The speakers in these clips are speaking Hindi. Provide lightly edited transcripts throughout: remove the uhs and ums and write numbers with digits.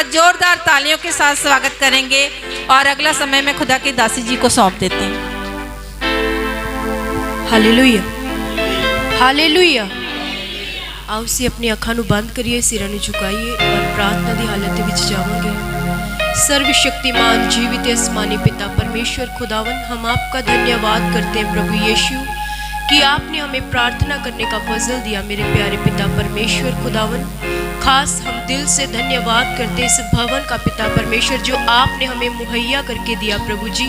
का जोरदार तालियों के साथ स्वागत करेंगे और अगला समय में खुदा की दासी जी को सौंप देते हैं। Hallelujah, hallelujah. आओ सी अपनी अखां नूं बंद करिए, सिरां नूं झुकाइए और प्रार्थना दी हालत दे विच जावांगे। सर्वशक्तिमान जीवित आसमानी पिता परमेश्वर खुदावन, हम आपका धन्यवाद करते हैं प्रभु यीशु कि आपने हमें प्रार्थना करने का फजल दिया। मेरे प्यारे पिता परमेश्वर खुदावन, खास हम दिल से धन्यवाद करते इस भवन का पिता परमेश्वर जो आपने हमें मुहैया करके दिया। प्रभु जी,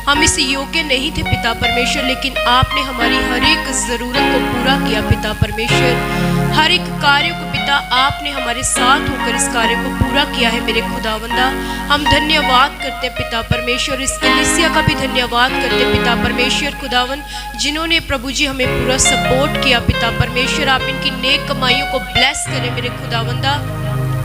हम इस योग्य नहीं थे पिता परमेश्वर, लेकिन आपने हमारी हर एक ज़रूरत को पूरा किया पिता परमेश्वर। हर एक कार्य को पिता आपने हमारे साथ होकर इस कार्य को पूरा किया है मेरे खुदावंदा। हम धन्यवाद करते पिता परमेश्वर, इस कलीसिया का भी धन्यवाद करते पिता परमेश्वर खुदावन, जिन्होंने प्रभु जी हमें पूरा सपोर्ट किया पिता परमेश्वर। आप इनकी नेक कमाइयों को ब्लेस करें मेरे खुदावंदा।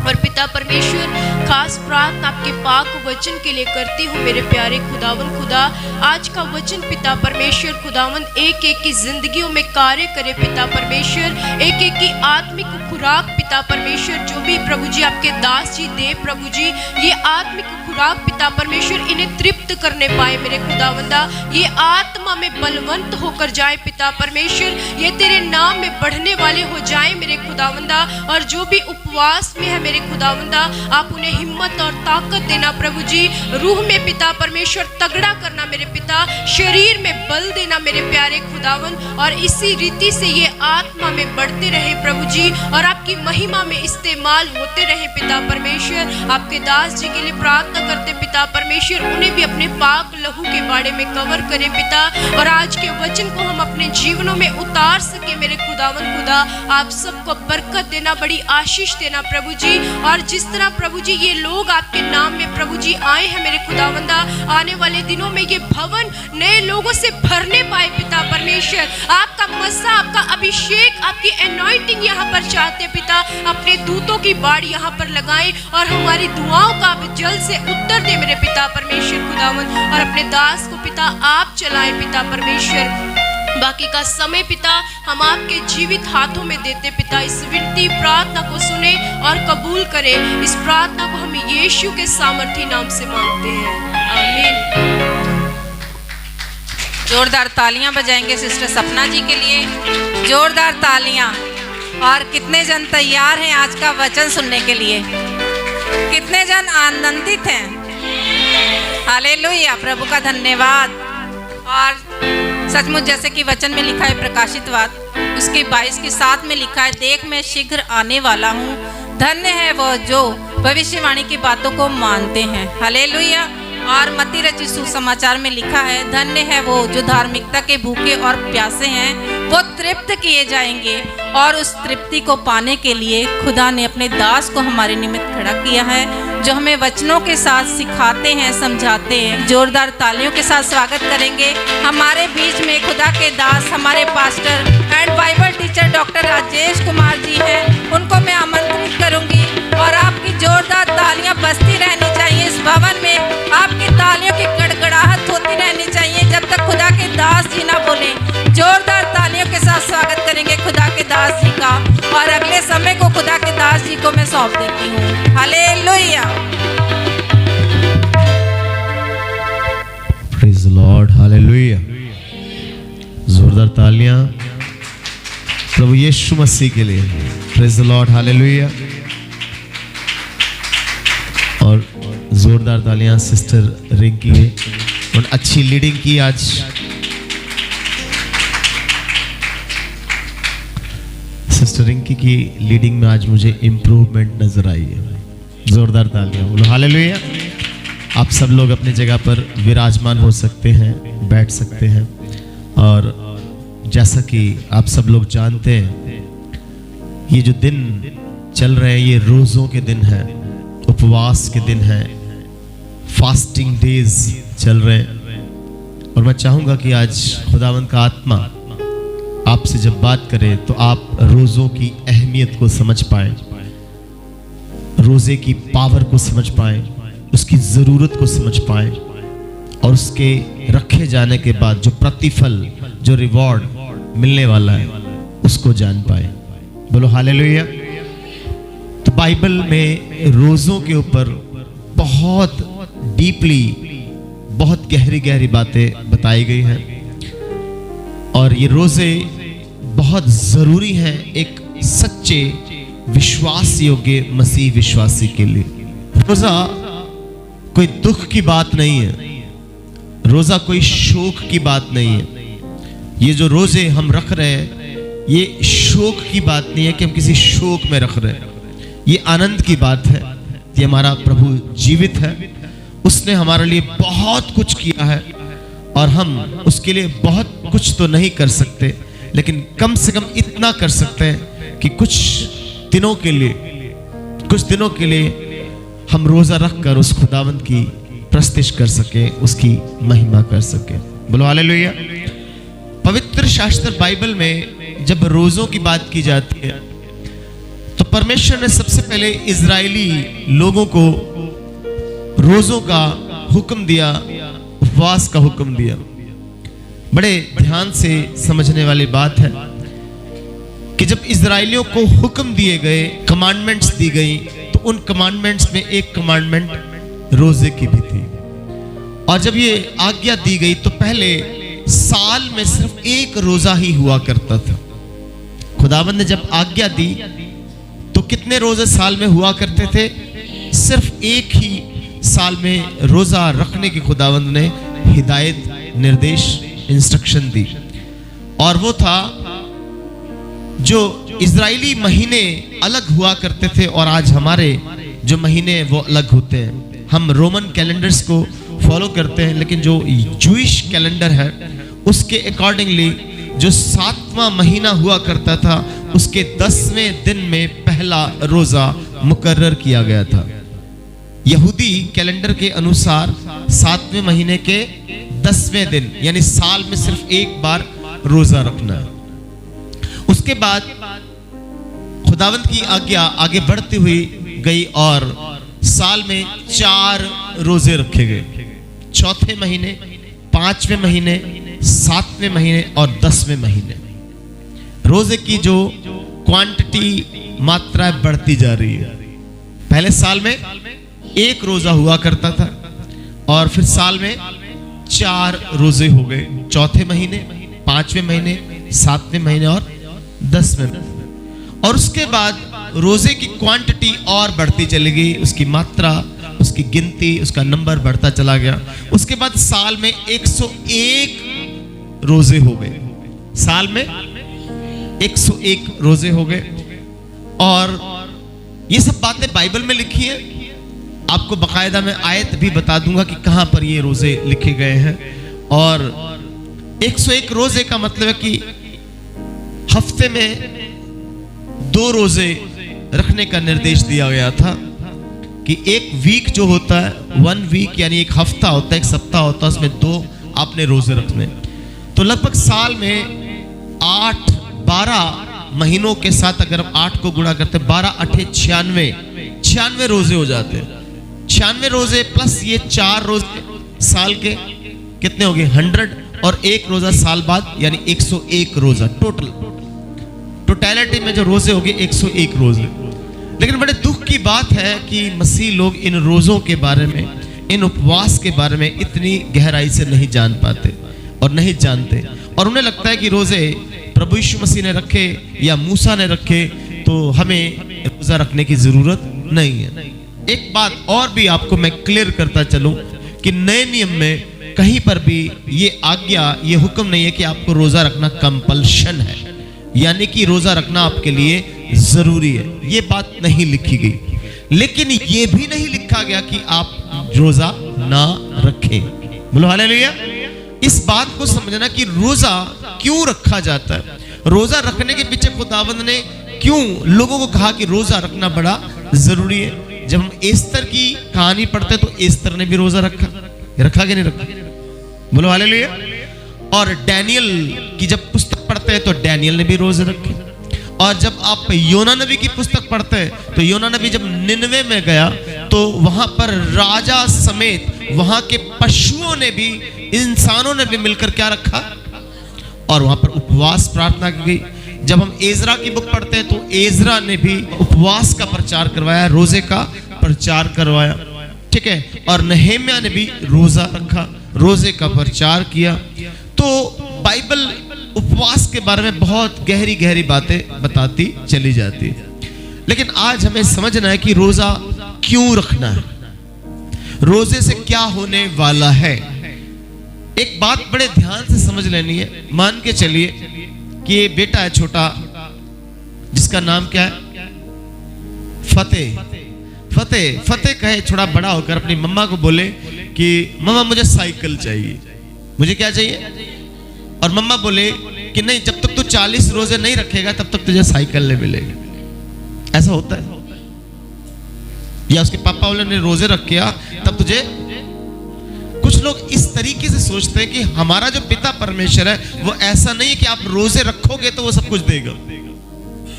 और पिता परमेश्वर, खास प्रार्थना आपके पाक वचन के लिए करती हूँ मेरे प्यारे खुदावन खुदा। आज का वचन पिता परमेश्वर खुदावन एक एक की जिंदगियों में कार्य करे पिता परमेश्वर, एक एक की आत्मिक खुराक पिता परमेश्वर जो भी प्रभु जी आपके दास जी दे प्रभु जी, ये आत्मिक खुराक पिता परमेश्वर इन्हें तृप्त करने पाए मेरे खुदावंदा। ये आत्मा में बलवंत होकर जाए पिता परमेश्वर, ये तेरे नाम में बढ़ने वाले हो जाए मेरे खुदावंदा। और जो भी उपवास में है मेरे खुदावंदा, आप उन्हें हिम्मत और ताकत देना प्रभु जी। रूह में पिता परमेश्वर तगड़ा करना मेरे पिता, शरीर में बल देना मेरे प्यारे खुदावन। और इसी रीति से ये आत्मा में बढ़ते रहे प्रभु जी और आपकी महिमा में इस्तेमाल होते रहे पिता परमेश्वर। आपके दास जी के लिए प्रार्थना करते पिता परमेश्वर, उन्हें भी अपने पाक लहू के बाड़े में कवर करे पिता। और आज के वचन को हम अपने जीवनों में उतार सके मेरे खुदावन खुदा। आप सबको बरकत देना, बड़ी आशीष देना प्रभु जी। और जिस तरह प्रभु जी ये लोग आपके नाम में प्रभु जी आए हैं मेरे खुदावंदा, आने वाले दिनों में ये भवन नए लोगों से भरने पाए पिता परमेश्वर। आपका मस्सा, आपका अभिषेक, आपकी एनॉइंटिंग यहाँ पर चाहते पिता। अपने दूतों की बाढ़ यहाँ पर लगाएं और हमारी दुआओं का आप जल्द से उत्तर दे मेरे पिता परमेश्वर खुदावन। और अपने दास को पिता आप चलाएं पिता परमेश्वर। बाकी का समय पिता हम आपके जीवित हाथों में देते पिता। इस विनती प्रार्थना को सुने और कबूल करें। इस प्रार्थना को हम यीशु के सामर्थी नाम से मांगते हैं, आमीन। जोरदार तालियां बजाएंगे सिस्टर सपना जी के लिए, जोरदार तालियां। और कितने जन तैयार हैं आज का वचन सुनने के लिए? कितने जन आनंदित हैं? हालेलुया, प्रभु का धन्यवाद। और सचमुच जैसे कि वचन में लिखा है प्रकाशित वाद उसके 22 के 7 में लिखा है, देख मैं शीघ्र आने वाला हूँ, धन्य है वो जो भविष्यवाणी की बातों को मानते हैं। हालेलुया। और मत्ती रचित सुसमाचार में लिखा है, धन्य है वो जो धार्मिकता के भूखे और प्यासे हैं, वो तृप्त किए जाएंगे। और उस तृप्ति को पाने के लिए खुदा ने अपने दास को हमारे निमित्त खड़ा किया है, जो हमें वचनों के साथ सिखाते हैं, समझाते हैं। जोरदार तालियों के साथ स्वागत करेंगे हमारे बीच में खुदा के दास, हमारे pastor and Bible teacher doctor Rajesh Kumar ji हैं। उनको मैं आमंत्रित करूंगी और आपकी जोरदार तालियां बजती रहनी चाहिए। इस भवन में आपकी तालियों की गड़गड़ाहट होती रहनी चाहिए जब तक खुदा के दास जी ना बोले। जोरदार तालियों के साथ स्वागत करेंगे खुदा के दास जी का। और अगले समय को खुदा के दास जी को मैं सौंप देती हूँ। Hallelujah, praise the Lord, hallelujah. जोरदार तालियां प्रभु यीशु मसीह के लिए। Praise the Lord, hallelujah. और जोरदार तालियां सिस्टर रिंकी ने और अच्छी लीडिंग की आज। सिस्टर रिंकी की लीडिंग में आज मुझे इम्प्रूवमेंट नजर आई है। जोरदार तालियां बोलो, हालेलुया। आप सब लोग अपनी जगह पर विराजमान हो सकते हैं, बैठ सकते हैं। और जैसा कि आप सब लोग जानते हैं, ये जो दिन चल रहे हैं ये रोज़ों के दिन हैं, उपवास के दिन हैं, फास्टिंग डेज चल रहे हैं। और मैं चाहूँगा कि आज खुदावंद का आत्मा आपसे जब बात करे तो आप रोज़ों की अहमियत को समझ पाएं, रोज़े की पावर को समझ पाएं, उसकी ज़रूरत को समझ पाएं और उसके रखे जाने के बाद जो प्रतिफल, जो रिवॉर्ड मिलने वाला है उसको जान पाए। बोलो हालेलुया। तो बाइबल में रोज़ों के ऊपर बहुत डीपली, बहुत गहरी गहरी बातें बताई गई हैं। और ये रोज़े बहुत ज़रूरी हैं एक सच्चे विश्वास योग्य मसीह विश्वासी के लिए। रोज़ा कोई दुख की बात नहीं है, रोज़ा कोई शोक की बात नहीं है। ये जो रोज़े हम रख रहे हैं ये शोक की बात नहीं है कि हम किसी शोक में रख रहे हैं, ये आनंद की बात है कि हमारा प्रभु जीवित है, उसने हमारे लिए बहुत कुछ किया है और हम उसके लिए बहुत कुछ तो नहीं कर सकते, लेकिन कम से कम इतना कर सकते हैं कि कुछ दिनों के लिए हम रोज़ा रखकर उस खुदावंद की प्रस्तिश कर सके, उसकी महिमा कर सके। बोलो हालेलुया। पवित्र शास्त्र बाइबल में जब रोज़ों की बात की जाती है तो परमेश्वर ने सबसे पहले इजरायली लोगों को रोज़ों का हुक्म दिया, उपवास का हुक्म दिया। बड़े ध्यान से समझने वाली बात है कि जब इजरायलियों को हुक्म दिए गए, कमांडमेंट्स दी गई, तो उन कमांडमेंट्स में एक कमांडमेंट रोज़े की भी थी। और जब ये आज्ञा दी गई तो पहले साल में सिर्फ एक रोज़ा ही हुआ करता था। खुदावंद ने जब आज्ञा दी तो कितने रोज़े साल में हुआ करते थे? सिर्फ एक ही साल में रोज़ा रखने की खुदावंद ने हिदायत, निर्देश, इंस्ट्रक्शन दी। और वो था जो इजरायली महीने अलग हुआ करते थे और आज हमारे जो महीने वो अलग होते हैं। हम रोमन कैलेंडर्स को फॉलो करते हैं, लेकिन जो जूइश कैलेंडर है उसके अकॉर्डिंगली जो 7वां महीना हुआ करता था उसके 10वें दिन में पहला रोज़ा मुकर्रर किया गया था। यहूदी कैलेंडर के अनुसार 7वें महीने के 10वें दिन, यानी साल में सिर्फ एक बार रोज़ा रखना है। उसके बाद खुदावंद की आज्ञा आगे बढ़ती हुई गई और साल में 4 रोज़े रखे गए। चौथे महीने, 5वें महीने, 7वें महीने और 10वें महीने। रोज़े की जो क्वांटिटी, मात्रा बढ़ती जा रही है। पहले साल में एक रोज़ा हुआ करता था और फिर साल में 4 रोज़े हो गए। चौथे महीने, 5वें महीने, 7वें महीने और 10वें। और उसके बाद रोज़े की क्वांटिटी और बढ़ती चली गई, उसकी मात्रा, उसकी गिनती, उसका नंबर बढ़ता चला गया। उसके बाद साल में 101 रोज़े हो गए। साल में 101 रोज़े हो गए। और ये सब बातें बाइबल में लिखी है। आपको बकायदा मैं आयत भी बता दूंगा कि कहां पर ये रोज़े लिखे गए हैं। और 101 रोज़े का मतलब है कि हफ्ते में 2 रोज़े रखने का निर्देश दिया गया था कि एक वीक जो होता है, 1 वीक यानी एक हफ्ता होता है, एक सप्ताह होता है, उसमें 2 आपने रोज़े रखने। तो लगभग साल में 8-12 महीनों के साथ अगर हम 8 को गुणा करते, 12 8 96 रोज़े हो जाते हैं। 96 रोज़े प्लस ये 4 रोज़े साल के कितने हो गए? 100 और एक रोज़ा साल बाद, यानी 101 रोज़ा टोटलिटी में जो रोज़े हो गए 101 रोज़े। लेकिन बड़े दुख की बात है कि मसीह लोग इन रोज़ों के बारे में, इन उपवास के बारे में इतनी गहराई से नहीं जान पाते और नहीं जानते। और उन्हें लगता है कि रोज़े प्रभु यीशु मसीह ने रखे या मूसा ने रखे तो हमें रोज़ा रखने की ज़रूरत नहीं है। एक बात और भी आपको मैं क्लियर करता चलूं कि नए नियम में कहीं पर भी ये आज्ञा, ये हुक्म नहीं है कि आपको रोज़ा रखना कंपल्शन है, यानी कि रोज़ा रखना आपके लिए ज़रूरी है। ये बात नहीं लिखी गई। लेकिन ये भी नहीं लिखा गया कि आप रोज़ा ना रखें। बोलो हालेलुया। इस बात को समझना कि रोज़ा क्यों रखा जाता है, रोज़ा रखने के पीछे खुदावंद ने क्यों लोगों को कहा कि रोज़ा रखना बड़ा ज़रूरी है। जब हम एस्तर की कहानी पढ़ते तो एस्तर ने भी रोज़ा रखा कि नहीं रखा? बोलो हालेलुया। और डैनियल की जब पुस्तक पढ़ते हैं तो डैनियल ने भी रोज़े रखे। और जब आप योना नबी की पुस्तक पढ़ते हैं तो योना नबी जब निनवे में गया तो वहां पर राजा समेत वहां के पशुओं ने भी, इंसानों ने भी मिलकर क्या रखा? और वहां पर उपवास प्रार्थना की गई। जब हम एजरा की बुक पढ़ते हैं तो एजरा ने भी उपवास का प्रचार करवाया, रोजे का प्रचार करवाया, ठीक है। और नहेम्या ने भी रोजा रखा, रोजे का प्रचार किया। तो बाइबल उपवास के बारे में बहुत गहरी गहरी बातें बताती चली जाती है। लेकिन आज हमें समझना है कि रोजा क्यों रखना है, रोजे से क्या होने वाला है। एक बात बड़े ध्यान से समझ लेनी है। मान के चलिए कि ये बेटा है छोटा, जिसका नाम क्या है, फतेह। फतेह फतेह कहे थोड़ा बड़ा होकर अपनी मम्मा को बोले कि मम्मा मुझे साइकिल चाहिए, मुझे क्या चाहिए, और मम्मा बोले कि नहीं, जब तक तू 40 रोजे नहीं रखेगा तब तक तुझे साइकिल नहीं मिलेगी। ऐसा होता है। या उसके पापा वाले ने रोजे रखा तब तुझे। कुछ लोग इस तरीके से सोचते हैं कि हमारा जो पिता परमेश्वर है वो ऐसा नहीं है कि आप रोजे रखोगे तो वो सब कुछ देगा।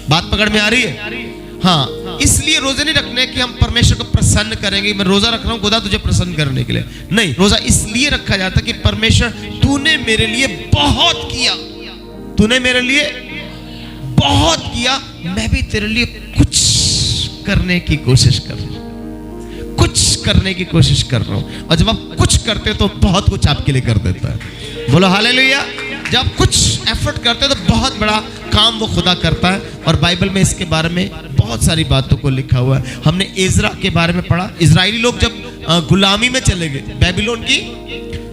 बात पकड़ में आ रही है? हाँ, इसलिए रोजे नहीं रखने कि हम परमेश्वर को प्रसन्न करेंगे। मैं रोजा रख रहा हूं खुदा तुझे प्रसन्न करने के लिए, नहीं। रोजा इसलिए रखा जाता है कि परमेश्वर तूने मेरे लिए बहुत किया, तूने मेरे लिए बहुत किया, मैं भी तेरे लिए कुछ करने की कोशिश कर रहा हूं, कुछ करने की कोशिश कर रहा हूं। और जब आप कुछ करते हो तो बहुत कुछ आपके लिए कर देता है। बोलो हालेलुया। जब आप कुछ एफर्ट करते हो तो बहुत बड़ा काम वो खुदा करता है। और बाइबल में इसके बारे में बहुत सारी बातों को लिखा हुआ है। हमने एजरा के बारे में पढ़ा। इजरायली लोग जब गुलामी में चले गए, बैबीलोन की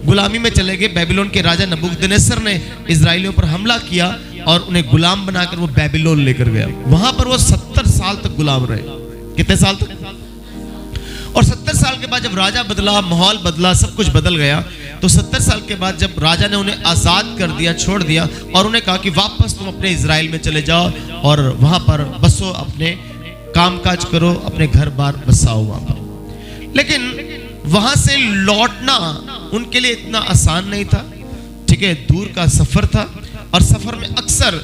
गुलामी में चले गए, बैबीलोन के राजा नबूकदनेस्सर ने इजरायलियों पर हमला किया और उन्हें गुलाम बनाकर वो बैबीलोन लेकर गया। वहां पर वो 70 साल तक गुलाम रहे। कितने साल तक? और 70 साल के बाद जब राजा बदला, माहौल बदला, सब कुछ बदल गया, तो 70 साल के बाद जब राजा ने उन्हें आजाद कर दिया, छोड़ दिया, और उन्हें कहा कि वापस तुम अपने इजराइल में चले जाओ और वहां पर बसो, अपने कामकाज करो, अपने घर बार बसाओ वहां पर। लेकिन वहां से लौटना उनके लिए इतना आसान नहीं था, ठीक है। दूर का सफर था और सफर में अक्सर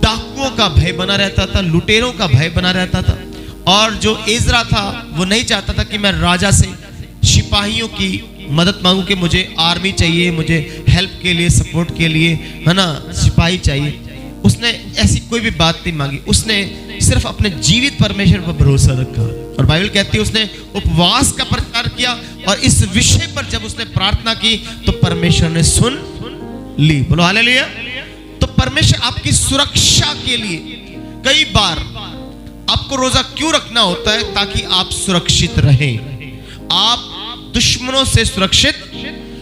डाकुओं का भय बना रहता था, लुटेरों का भय बना रहता था। और जो एजरा था वो नहीं चाहता था कि मैं राजा से सिपाहियों की मदद मांगू कि मुझे आर्मी चाहिए, मुझे हेल्प के लिए, सपोर्ट के लिए, है ना, सिपाही चाहिए। उसने ऐसी कोई भी बात नहीं मांगी, उसने सिर्फ अपने जीवित परमेश्वर पर भरोसा रखा। और बाइबल कहती है उसने उपवास का प्रचार किया और इस विषय पर जब उसने प्रार्थना की तो परमेश्वर ने सुन ली। बोलो हालेलुया। तो परमेश्वर आपकी सुरक्षा के लिए कई बार आपको रोजा क्यों रखना होता है? ताकि आप सुरक्षित रहें, आप दुश्मनों से सुरक्षित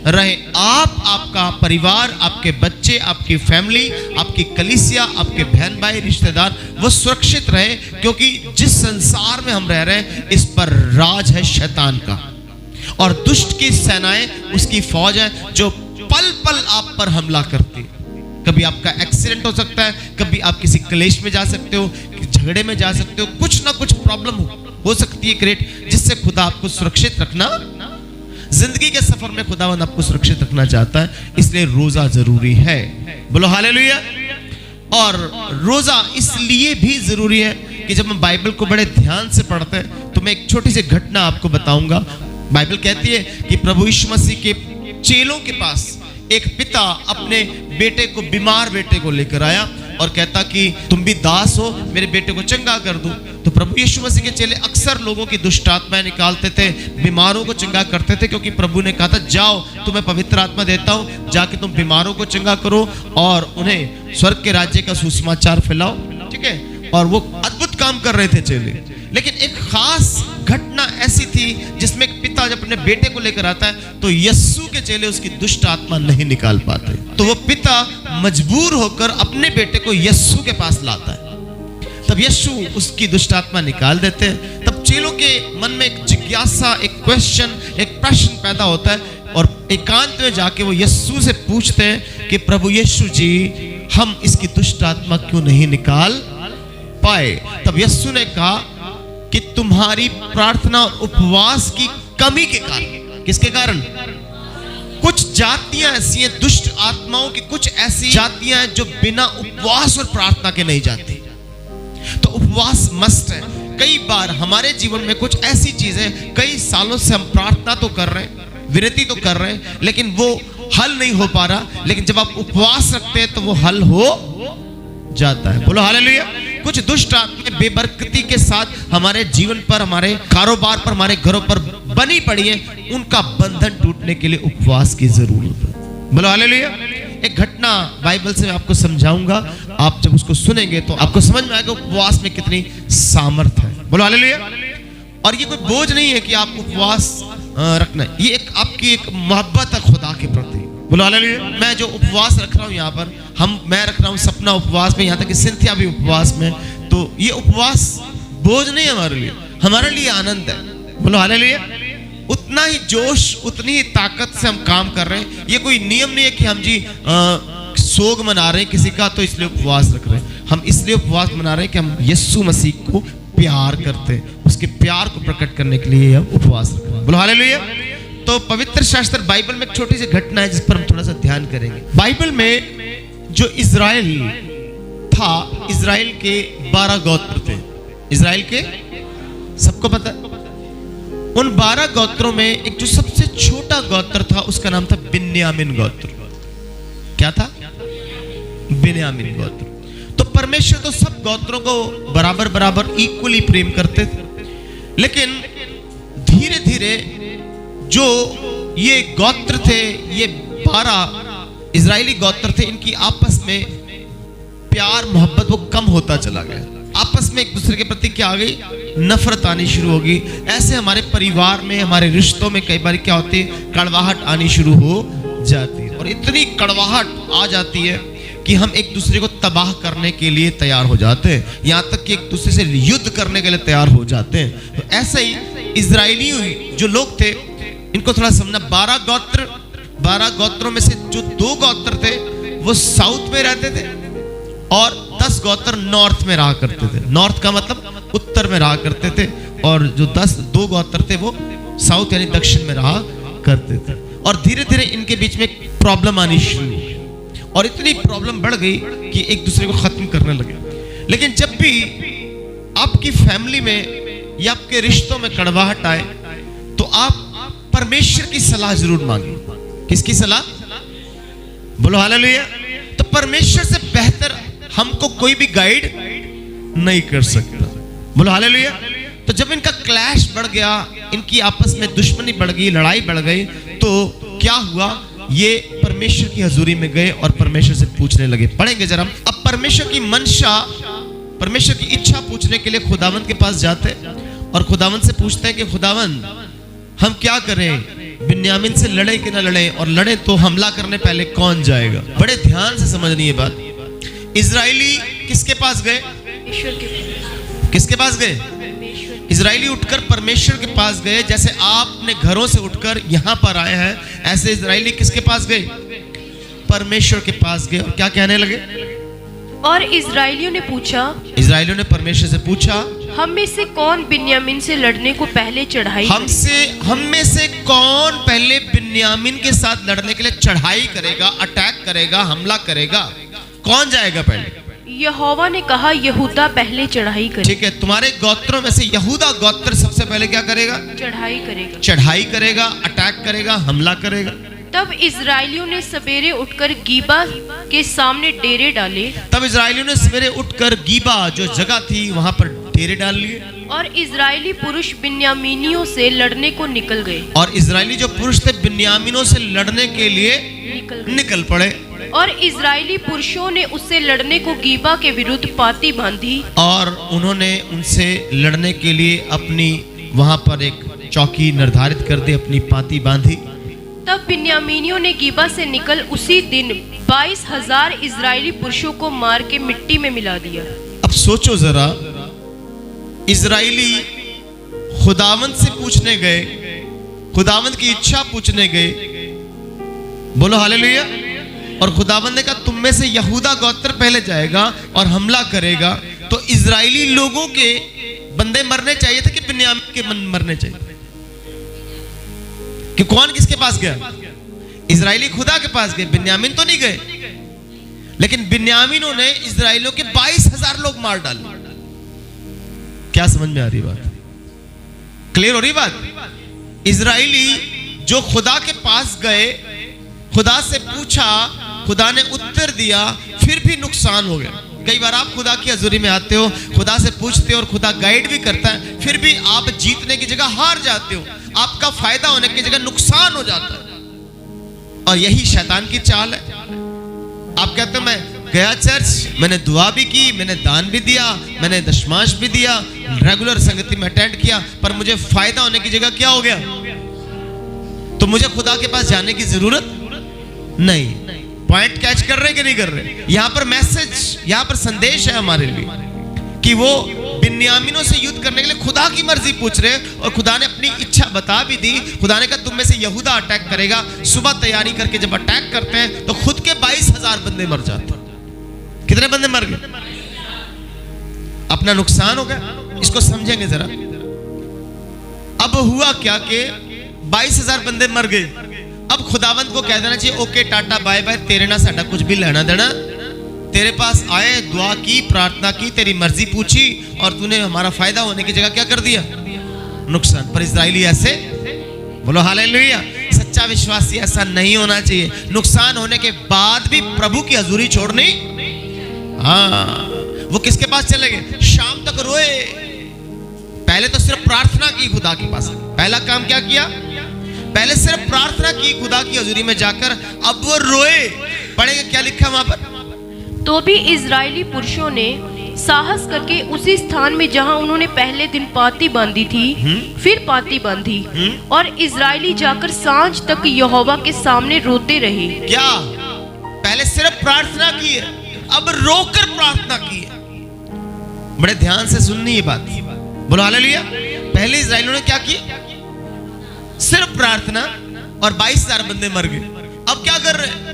रहें, आप, आपका परिवार, आपके बच्चे, आपकी फैमिली, आपकी कलीसिया, आपके बहन भाई, रिश्तेदार, वो सुरक्षित रहे। क्योंकि जिस संसार में हम रह रहे हैं इस पर राज है शैतान का, और दुष्ट की सेनाएं उसकी फौज है जो पल पल आप पर हमला करती है। कभी आपका एक्सीडेंट हो सकता है, कभी आप किसी क्लेश में जा सकते हो, झगड़े में जा सकते हो, कुछ ना कुछ प्रॉब्लम हो सकती है क्रिएट, जिससे खुदा आपको सुरक्षित रखना, जिंदगी के सफर में खुदावंद आपको सुरक्षित रखना चाहता है। इसलिए रोजा जरूरी है। बोलो हालेलुया। और रोजा इसलिए भी जरूरी है कि जब हम बाइबल को बड़े ध्यान से पढ़ते हैं तो मैं एक छोटी सी घटना आपको बताऊंगा। बाइबल कहती है कि प्रभु यीशु मसीह के चेलों के पास एक पिता अपने बेटे को, बीमार बेटे को लेकर आया और कहता कि तुम भी दास हो, मेरे बेटे को चंगा कर दो। तो प्रभु यीशु मसीह के चेले अक्सर लोगों की दुष्ट आत्माएं निकालते थे, बीमारों को चंगा करते थे, क्योंकि प्रभु ने कहा था जाओ तुम्हें पवित्र आत्मा देता हूं, जाके तुम बीमारों को चंगा करो और उन्हें स्वर्ग के राज्य का सुसमाचार फैलाओ, ठीक है। और वो अद्भुत काम कर रहे थे चेले। लेकिन एक खास घटना ऐसी थी जिसमें एक पिता जब अपने बेटे को लेकर आता है तो यस्सु के चेले उसकी दुष्ट आत्मा नहीं निकाल पाते। तो वो पिता मजबूर होकर अपने बेटे को यस्सु के पास लाता है। तब यस्सु उसकी दुष्ट आत्मा निकाल देते हैं। तब चेलों के मन में एक जिज्ञासा, एक क्वेश्चन, एक प्रश्न पैदा होता है और एकांत में जाके वो यस्सु से पूछते हैं कि प्रभु यीशु जी, हम इसकी दुष्ट आत्मा क्यों नहीं निकाल पाए? तब यस्सु ने कहा कि तुम्हारी प्रार्थना और उपवास की कमी के कारण। किसके कारण? कुछ जातियां ऐसी हैं, दुष्ट आत्माओं की कुछ ऐसी जातियां हैं जो बिना उपवास और प्रार्थना के नहीं जाती। तो उपवास मस्ट है। कई बार हमारे जीवन में कुछ ऐसी चीजें, कई सालों से हम प्रार्थना तो कर रहे हैं, विनती तो कर रहे हैं, लेकिन वो हल नहीं हो पा रहा। लेकिन जब आप उपवास रखते हैं तो वो हल हो जाता है। बोलो हालेलुया। कुछ दुष्ट आत्माएं बेबरकती के साथ हमारे जीवन पर, हमारे कारोबार पर, हमारे घरों पर बनी पड़ी हैं, उनका बंधन टूटने के लिए उपवास की जरूरत है। बोलो हालेलुया। एक घटना बाइबल से मैं आपको समझाऊंगा, आप जब उसको सुनेंगे तो आपको समझ में आएगा उपवास में कितनी सामर्थ है। बोलो हालेलुया। और ये कोई बोझ नहीं है कि आप उपवास रखना है, ये एक आपकी एक मोहब्बत है खुदा के प्रति। बोलो हालेलुया। मैं जो उपवास रख रहा हूँ यहाँ पर, मैं रख रहा हूँ सपना उपवास में, यहाँ तक कि सिंथिया भी उपवास में, तो ये उपवास बोझ नहीं है हमारे लिए आनंद है। बोलो हालेलुया। उतना ही जोश, उतनी ही ताकत से हम काम कर रहे हैं। ये कोई नियम नहीं है कि हम जी सोग मना रहे हैं किसी का तो इसलिए उपवास रख रहे हैं। हम इसलिए उपवास मना रहे हैं कि हम यीशु मसीह को प्यार करते हैं, उसके प्यार को प्रकट करने के लिए हम उपवास रख रहे हैं। बोलो हालेलुया। तो पवित्र शास्त्र बाइबल में एक छोटी सी घटना है जिस पर हम थोड़ा सा ध्यान करेंगे। बाइबल में जो इजराइल था, इजराइल के 12 गोत्र थे। इजराइल के सबको पता है? उन 12 गोत्रों में एक जो सबसे छोटा गोत्र था उसका नाम था बिन्यामीन गोत्र। क्या था? बिन्यामीन गोत्र। तो परमेश्वर तो सब गोत्रों को बराबर बराबर इक्वली प्रेम करते थे, लेकिन धीरे धीरे जो ये गोत्र थे, ये 12 इजरायली गोत्र थे, इनकी आपस में प्यार मोहब्बत वो कम होता चला गया। आपस में एक दूसरे के प्रति क्या आ गई? नफरत आनी शुरू होगी। ऐसे हमारे परिवार में, हमारे रिश्तों में कई बार क्या होती है? कड़वाहट आनी शुरू हो जाती है। और इतनी कड़वाहट आ जाती है कि हम एक दूसरे को तबाह करने के लिए तैयार हो जाते हैं, यहाँ तक कि एक दूसरे से युद्ध करने के लिए तैयार हो जाते हैं। तो ऐसे ही इजरायली जो लोग थे, इनको थोड़ा समझना। 12 गोत्रों में से जो 2 गोत्र थे वो साउथ में रहते थे और 10 गोत्र नॉर्थ में रहा करते थे। नॉर्थ का मतलब उत्तर में रहा करते थे, और जो 2 गोत्र थे वो साउथ यानी दक्षिण में रहा करते थे। और धीरे धीरे इनके बीच में प्रॉब्लम आनी शुरू हुई, और इतनी प्रॉब्लम बढ़ गई कि एक दूसरे को खत्म करने लगे। लेकिन जब भी आपकी फैमिली में या आपके रिश्तों में कड़वाहट आए तो आप परमेश्वर की सलाह जरूर मांगे। किसकी सलाह? बोलो हालेलुया। तो परमेश्वर से बेहतर हमको कोई भी गाइड नहीं कर सकता। बोलो हालेलुया। तो जब इनका क्लैश बढ़ गया, इनकी आपस में दुश्मनी बढ़ गई, लड़ाई बढ़ गई, तो क्या हुआ? ये परमेश्वर की हजूरी में गए और परमेश्वर से पूछने लगे। पढ़ेंगे जरा। अब परमेश्वर की मंशा, परमेश्वर की इच्छा पूछने के लिए खुदावंद के पास जाते हैं और खुदावंद से पूछते हैं कि खुदावंद हम क्या करें? बिन्यामीन से लड़े कि ना लड़े, और लड़े तो हमला करने पहले कौन जाएगा? बड़े ध्यान से समझनी ये बात। इजराइली किसके पास गए? किसके पास गए? इजराइली उठकर परमेश्वर के पास गए। जैसे आप अपने घरों से उठकर यहां पर आए हैं, ऐसे इजराइली किसके पास गए? परमेश्वर के पास गए। और क्या कहने लगे? और इजराइलियों ने पूछा, इजराइलियों ने परमेश्वर से पूछा, हम में से कौन बिन्यामीन से लड़ने को पहले चढ़ाई? हम में से कौन पहले बिन्यामीन के साथ लड़ने के लिए चढ़ाई करेगा, अटैक करेगा, हमला करेगा? कौन जाएगा पहले? यहोवा ने कहा, यहूदा पहले चढ़ाई करेगा। ठीक है, तुम्हारे गोत्रों में से यहूदा गोत्र सबसे पहले क्या करेगा? चढ़ाई करेगा। चढ़ाई करेगा, अटैक करेगा, हमला करेगा। तब इजराइलियों ने सवेरे उठकर गीबा के सामने डेरे डाले। तब इजराइलियों ने सवेरे उठकर गीबा जो जगह थी वहां पर डेरे डाल लिए। और इजरायली पुरुष बिन्यामीनियों से लड़ने को निकल गए। और इजरायली जो पुरुष थे बिन्यामीनों से लड़ने के लिए निकल पड़े। और इजरायली पुरुषों ने उससे लड़ने को गीबा के विरुद्ध पाती बांधी। और उन्होंने उनसे लड़ने के लिए अपनी वहां पर एक चौकी निर्धारित कर दी, अपनी पाती बांधी। तब बिन्यामीनियों ने गीबा से निकल उसी दिन 22,000 इजरायली पुरुषों को मार के मिट्टी में मिला दिया। अब सोचो जरा, इजरायली खुदावंद से पूछने गए, खुदावंद की इच्छा पूछने गए। बोलो हालेलुया। और खुदावंद ने कहा तुम में से यहूदा गोत्र पहले जाएगा और हमला करेगा। तो इजरायली लोगों के बंदे मरने चाहिए थे कि बिन्यामीन के मरने चाहिए? कि कौन किसके पास गया? इजरायली खुदा के पास गए, बिन्यामीन तो नहीं गए। लेकिन बिन्यामीनों ने इजरायलियों के 22,000 लोग मार डाले। क्या समझ में आ रही बात? क्लियर हो रही बात? इजरायली जो खुदा के पास गए, खुदा से पूछा खुदा ने उत्तर दिया, फिर भी नुकसान हो गया। कई बार आप खुदा की हजूरी में आते हो, खुदा से पूछते हो और खुदा गाइड भी करता है, फिर भी आप जीतने की जगह हार जाते हो, आपका फायदा होने की जगह नुकसान हो जाता है। और यही शैतान की चाल है। आप कहते हो मैं गया चर्च, मैंने दुआ भी की, मैंने दान भी दिया, मैंने दशमांश भी दिया, रेगुलर संगति में अटेंड किया, पर मुझे फायदा होने की जगह क्या हो गया? तो मुझे खुदा के पास जाने की जरूरत नहीं। पॉइंट कैच कर रहे कि नहीं कर रहे? यहां पर मैसेज, यहां पर संदेश है हमारे लिए कि वो बिन्यामीनों से युद्ध करने के लिए खुदा की मर्जी पूछ रहे, और खुदा ने अपनी इच्छा बता भी दी। खुदा ने कहा तुम में से यहूदा अटैक करेगा। सुबह तैयारी करके जब अटैक करते हैं तो खुद के 22,000 बंदे मर जाते हैं। कितने बंदे मर गए? अपना नुकसान हो गया। इसको समझेंगे जरा। अब हुआ क्या कि 22,000 बंदे मर गए। अब खुदावंत को कह देना चाहिए ओके टाटा बाय बाय, तेरे ना साडा कुछ भी लेना देना। तेरे पास आए, दुआ की, प्रार्थना की, तेरी मर्जी पूछी, और तूने हमारा फायदा होने की जगह क्या कर दिया? नुकसान। पर इजराइली ऐसे, बोलो हालेलुया। सच्चा विश्वासी ऐसा नहीं होना चाहिए। नुकसान होने के बाद भी प्रभु की हजूरी छोड़नी। हाँ, वो किसके पास चले गए? शाम तक रोए। पहले तो सिर्फ प्रार्थना की खुदा के पास। पहला काम क्या किया? पहले सिर्फ प्रार्थना की खुदा की हजूरी में जाकर, अब वो रोए। पढ़ेंगे क्या लिखा वहां पर? तो भी इजरायली पुरुषों ने साहस करके उसी स्थान में जहां उन्होंने पहले दिन पाती बांधी थी, फिर पाती बांधी, और इजरायली जाकर सांझ तक यहोवा के सामने रोते रहे। क्या? पहले सिर्फ प्रार्थना की है, अब रोकर प्रार्थना की है। बड़े ध्यान से सुननी ये बात, बोलो हालेलुया। पहले इजराइलियों ने क्या किया? सिर्फ प्रार्थना, और 22,000 बंदे मर गए। अब क्या कर रहे हैं?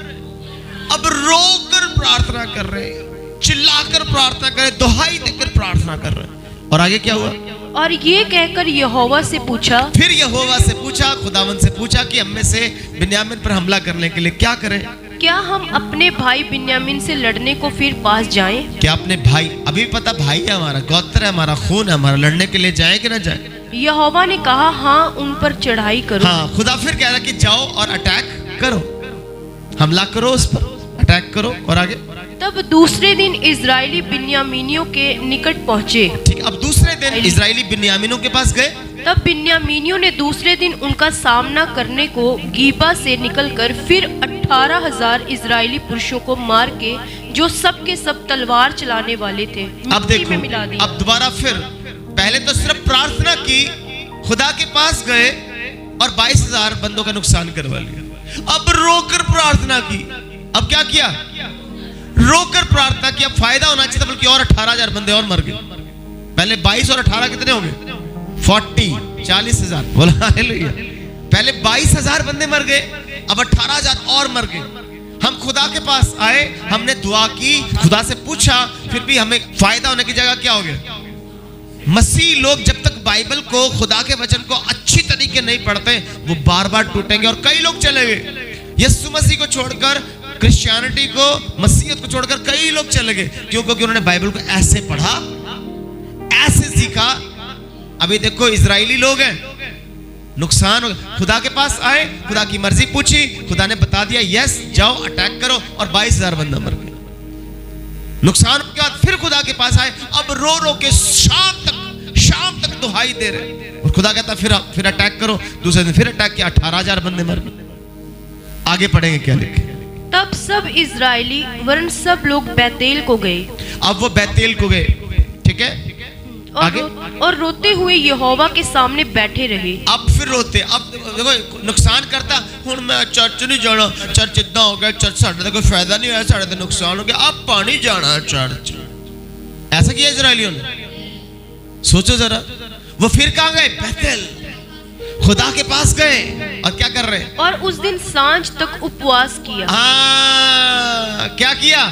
अब रोकर प्रार्थना कर रहे हैं, चिल्लाकर प्रार्थना कर रहे, दुहाई देकर प्रार्थना कर रहे हैं। और आगे क्या हुआ? और ये कहकर यहोवा से पूछा, फिर यहोवा से पूछा, खुदावंत से पूछा कि हम में से बिन्यामीन पर हमला करने के लिए क्या करें? क्या हम अपने भाई बिन्यामीन से लड़ने को फिर पास जाएं? क्या अपने भाई, अभी भी पता भाई है हमारा, गोत्र है हमारा, खून है हमारा, लड़ने के लिए जाए कि ना जाए? यहोवा ने कहा हाँ, उन पर चढ़ाई करो। हाँ, खुदा फिर कह रहा कि जाओ और अटैक करो, हमला करो, उस पर अटैक करो। और आगे? तब दूसरे दिन इजरायली बिन्यामीनियों के निकट पहुंचे। ठीक, अब दूसरे दिन इजरायली बिन्यामीनों के पास गए। तब बिन्यामीनियों ने दूसरे दिन उनका सामना करने को गीबा से निकलकर फिर 18,000 इजरायली पुरुषों को मार के, जो सब के सब तलवार चलाने वाले थे, अब मिट्टी देखो, में मिला दिया। अब दोबारा फिर, पहले तो सिर्फ प्रार्थना की, खुदा के पास गए और 22,000 बंदों का नुकसान करवा लिया। अब रोकर प्रार्थना की। अब क्या किया? रोकर प्रार्थना की। अब फायदा होना चाहिए था, बल्कि और 18,000 बंदे और मर गए। पहले 22 और 18 कितने हो गए? 40,000। बोला हालेलुया। पहले 22,000 बंदे मर गए, अब 18,000 और मर गए। हम खुदा के पास आए, हमने दुआ की, खुदा से पूछा, फिर भी हमें फायदा होने की जगह क्या हो गया? मसीह लोग जब तक बाइबल को, खुदा के वचन को अच्छी तरीके नहीं पढ़ते, वो बार बार टूटेंगे। और कई लोग चले गए यीशु मसीह को छोड़कर, क्रिश्चियनिटी को, मसीहत को छोड़कर कई लोग चले गए। क्यों? क्योंकि उन्होंने बाइबल को ऐसे पढ़ा, ऐसे सीखा। अभी देखो इजरायली लोग हैं, नुकसान हो गया। खुदा के पास आए, खुदा की मर्जी पूछी, खुदा ने बता दिया यस जाओ अटैक करो, और 22,000 बंदा मर गए। नुकसान के बाद फिर खुदा के पास आए, अब रो रो के शाम तक दुहाई दे रहे, और खुदा कहता फिर अटैक करो। दूसरे दिन फिर अटैक किया, 18,000 बंदे मर गए। आगे पढ़ेंगे क्या लिखे? तब सब इजरायली वरन सब लोग बैतेल को गए। अब वो बैतेल को गए, ठीक है। आगे? और रोते हुए यहोवा के सामने बैठे रहे। अब फिर रोते। अब देखो नुकसान करता, हुण मैं चर्च नहीं जाना, चर्च इतना हो गया, चर्च साढ़े तो कोई फायदा नहीं होया, साढ़े तो नुकसान हो गया, अब पानी जाना चर्च। ऐसा किया इजरायलियों ने। सोचो जरा, वो फिर कहां गए? बैतेल, खुदा के पास गए, और क्या कर रहे हैं? और उस दिन सांझ तक उपवास किया। क्या किया?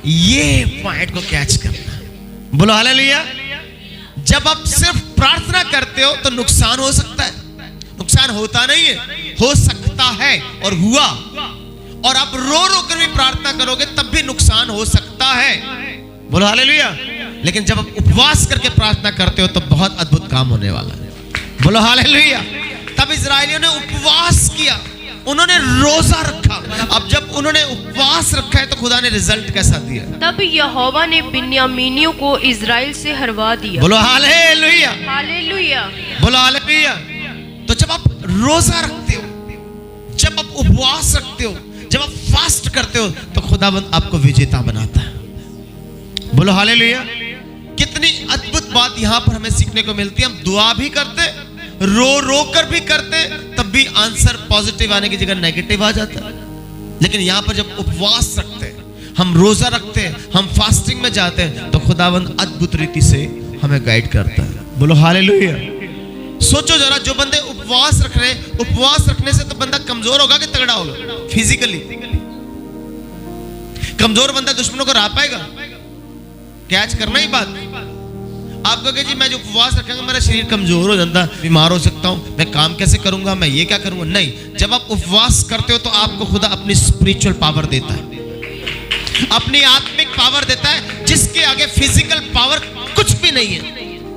ये पॉइंट को कैच करना, बोलो हालेलुया। जब आप सिर्फ प्रार्थना करते हो तो नुकसान हो सकता है, नुकसान होता नहीं है, हो सकता है और हुआ। और आप रो रो कर भी प्रार्थना करोगे तब भी नुकसान हो सकता है, बोलो हालेलुया। लेकिन जब आप उपवास करके प्रार्थना करते हो तो बहुत अद्भुत काम होने वाला है, बोलो हालेलुया। तब इजरायलियों ने उपवास किया, उन्होंने रोजा रखा। अब जब उन्होंने उपवास रखा है तो खुदा ने रिजल्ट कैसा दिया? तब यहोवा ने बिन्यामीनियों को इजराइल से हरवा दिया। बोलो हालेलुया, हालेलुया। बोलो हालेलुया। तो जब आप रोजा रखते हो, जब आप उपवास रखते हो, जब आप फास्ट करते हो तो खुदावंद आपको विजेता बनाता है। बोलो हालेलुया। कितनी अद्भुत बात यहाँ पर हमें सीखने को मिलती है। हम दुआ भी करते, रो कर भी करते, तब भी आंसर पॉजिटिव आने की जगह नेगेटिव आ जाता है। लेकिन यहाँ पर जब उपवास रखते हैं, हम रोजा रखते हैं, हम फास्टिंग में जाते हैं तो खुदावंद अद्भुत रीति से हमें गाइड करता है। बोलो हालेलुया। सोचो जरा, जो बंदे उपवास रख रहे हैं, उपवास रखने से तो बंदा कमजोर होगा कि तगड़ा होगा? फिजिकली कमजोर बंदा दुश्मनों को हरा पाएगा? कैच करना ही बात। आप कहोगे जी मैं जो उपवास रखूंगा मेरा शरीर कमजोर हो जाता, बीमार हो सकता हूं, मैं काम कैसे करूंगा, मैं ये क्या करूंगा? नहीं, जब आप उपवास करते हो तो आपको खुदा अपनी स्पिरिचुअल पावर देता है, अपनी आत्मिक पावर देता है, जिसके आगे फिजिकल पावर कुछ भी नहीं है।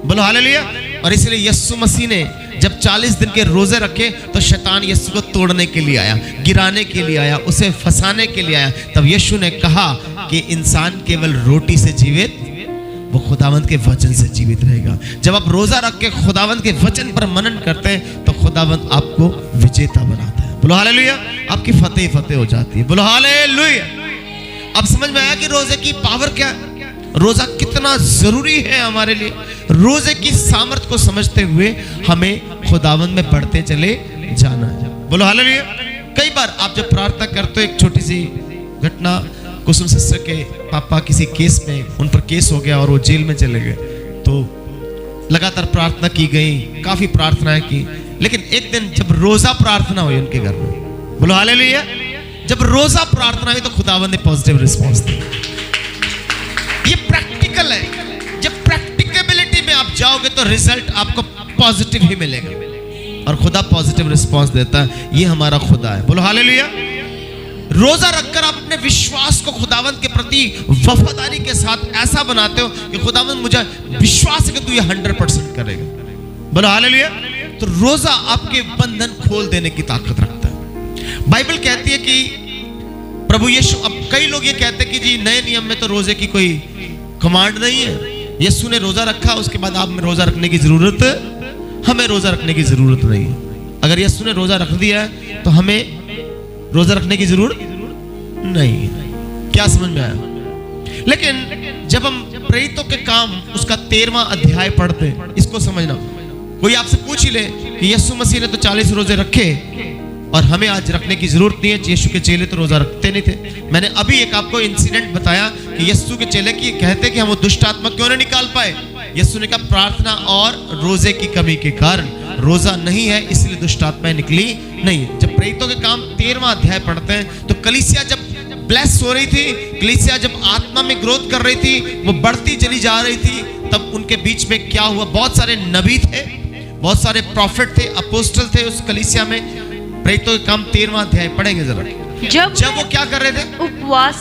बोलो हालेलुया। और इसलिए यीशु मसीह ने जब 40 दिन के रोजे रखे तो शैतान यीशु को तोड़ने के लिए आया, गिराने के लिए आया, उसे फंसाने के लिए आया। तब यीशु ने कहा कि इंसान केवल रोटी से जीवित, वो खुदावंद के वचन से जीवित रहेगा। जब आप रोजा रख के खुदावंद के वचन पर मनन करते हैं तो खुदावंद आपको विजेता बनाता है। बोलो हालेलुया। आपकी फतेह फतेह हो जाती है। बोलो हालेलुया। अब समझ में आया कि रोजे की पावर क्या है, रोजा कितना जरूरी है हमारे लिए। रोजे की सामर्थ को समझते हुए हमें खुदावंद में बढ़ते चले जाना है। बोलो हालेलुया। कई बार आप जब प्रार्थना करते हो, एक छोटी सी घटना, कुसुम सिस्टर के पापा किसी केस में, उन पर केस हो गया और वो जेल में चले गए, तो लगातार प्रार्थना की गई, काफी प्रार्थनाएं की। लेकिन एक दिन जब रोजा प्रार्थना हुई उनके घर में, बोलो हालेलुया, जब रोजा प्रार्थना हुई तो खुदावंद ने पॉजिटिव रिस्पॉन्स दिया। ये प्रैक्टिकल है। जब प्रैक्टिकेबिलिटी में आप जाओगे तो रिजल्ट आपको पॉजिटिव ही मिलेगा और खुदा पॉजिटिव रिस्पॉन्स देता है। ये हमारा खुदा है। बोलो हालेलुया। रोजा रखकर आप अपने विश्वास को खुदावंद के प्रति वफादारी के साथ ऐसा बनाते हो कि खुदावंद मुझे विश्वास है कि तू ये 100% करेगा। बोलो हालेलुया। तो रोजा आपके बंधन खोल देने की ताकत रखता है। बाइबल कहती है कि प्रभु यीशु, अब कई लोग ये कहते हैं कि जी नए नियम में तो रोजे की कोई कमांड नहीं है, यीशु ने रोजा रखा उसके बाद आप में रोजा रखने की जरूरत, हमें रोजा रखने की जरूरत नहीं है। अगर यीशु ने रोजा रख दिया है तो हमें रोजा रखने की जरूरत नहीं। क्या समझ में आया? लेकिन जब हम प्रेरितों के काम उसका 13वां अध्याय पढ़ते हैं, इसको समझना। कोई आपसे पूछ ही ले कि यीशु मसीह ने तो 40 रोजे रखे और हमें आज रखने की जरूरत नहीं है, यीशु के चेले तो रोजा रखते नहीं थे। मैंने अभी एक आपको इंसिडेंट बताया कि यीशु के चेले की कहते कि हम वो दुष्ट आत्मा क्यों नहीं निकाल पाए। यीशु ने कहा प्रार्थना और रोजे की कमी के कारण, रोजा नहीं है इसलिए दुष्ट आत्माएं निकली नहीं। जब प्रेरितों के काम 13वां अध्याय पढ़ते हैं तो कलीसिया जब ब्लेस हो रही थी, कलीसिया जब आत्मा में ग्रोथ कर रही थी, वो बढ़ती चली जा रही थी, तब उनके बीच में क्या हुआ? बहुत सारे नबी थे, बहुत सारे प्रॉफिट थे, अपोस्टल थे उस कलीसिया में। प्रेरितों के काम 13वां अध्याय पढ़ेंगे जरा। जब वो क्या कर रहे थे? उपवास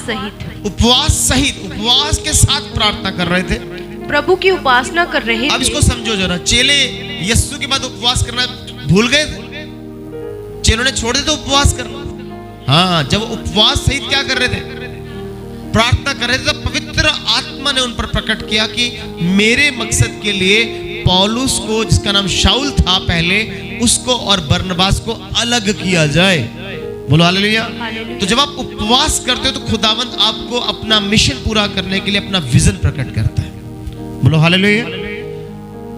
सहित, उपवास के साथ प्रार्थना कर रहे थे, प्रभु की उपासना कर रहे थे। अब इसको समझो जरा। चेले यीशु के बाद उपवास करना भूल गए थे, चेलों ने छोड़ दिया था उपवास करना। हाँ, जब उपवास सहित क्या कर रहे थे? प्रार्थना कर रहे थे, तो पवित्र आत्मा ने उन पर प्रकट किया कि मेरे मकसद के लिए पौलुस को, जिसका नाम शाऊल था पहले, उसको और बरनबास को अलग किया जाए। बोलो हालेलुया। तो जब आप उपवास करते हो तो खुदावंद आपको अपना मिशन पूरा करने के लिए अपना विजन प्रकट करता है। बोलो हालेलुया।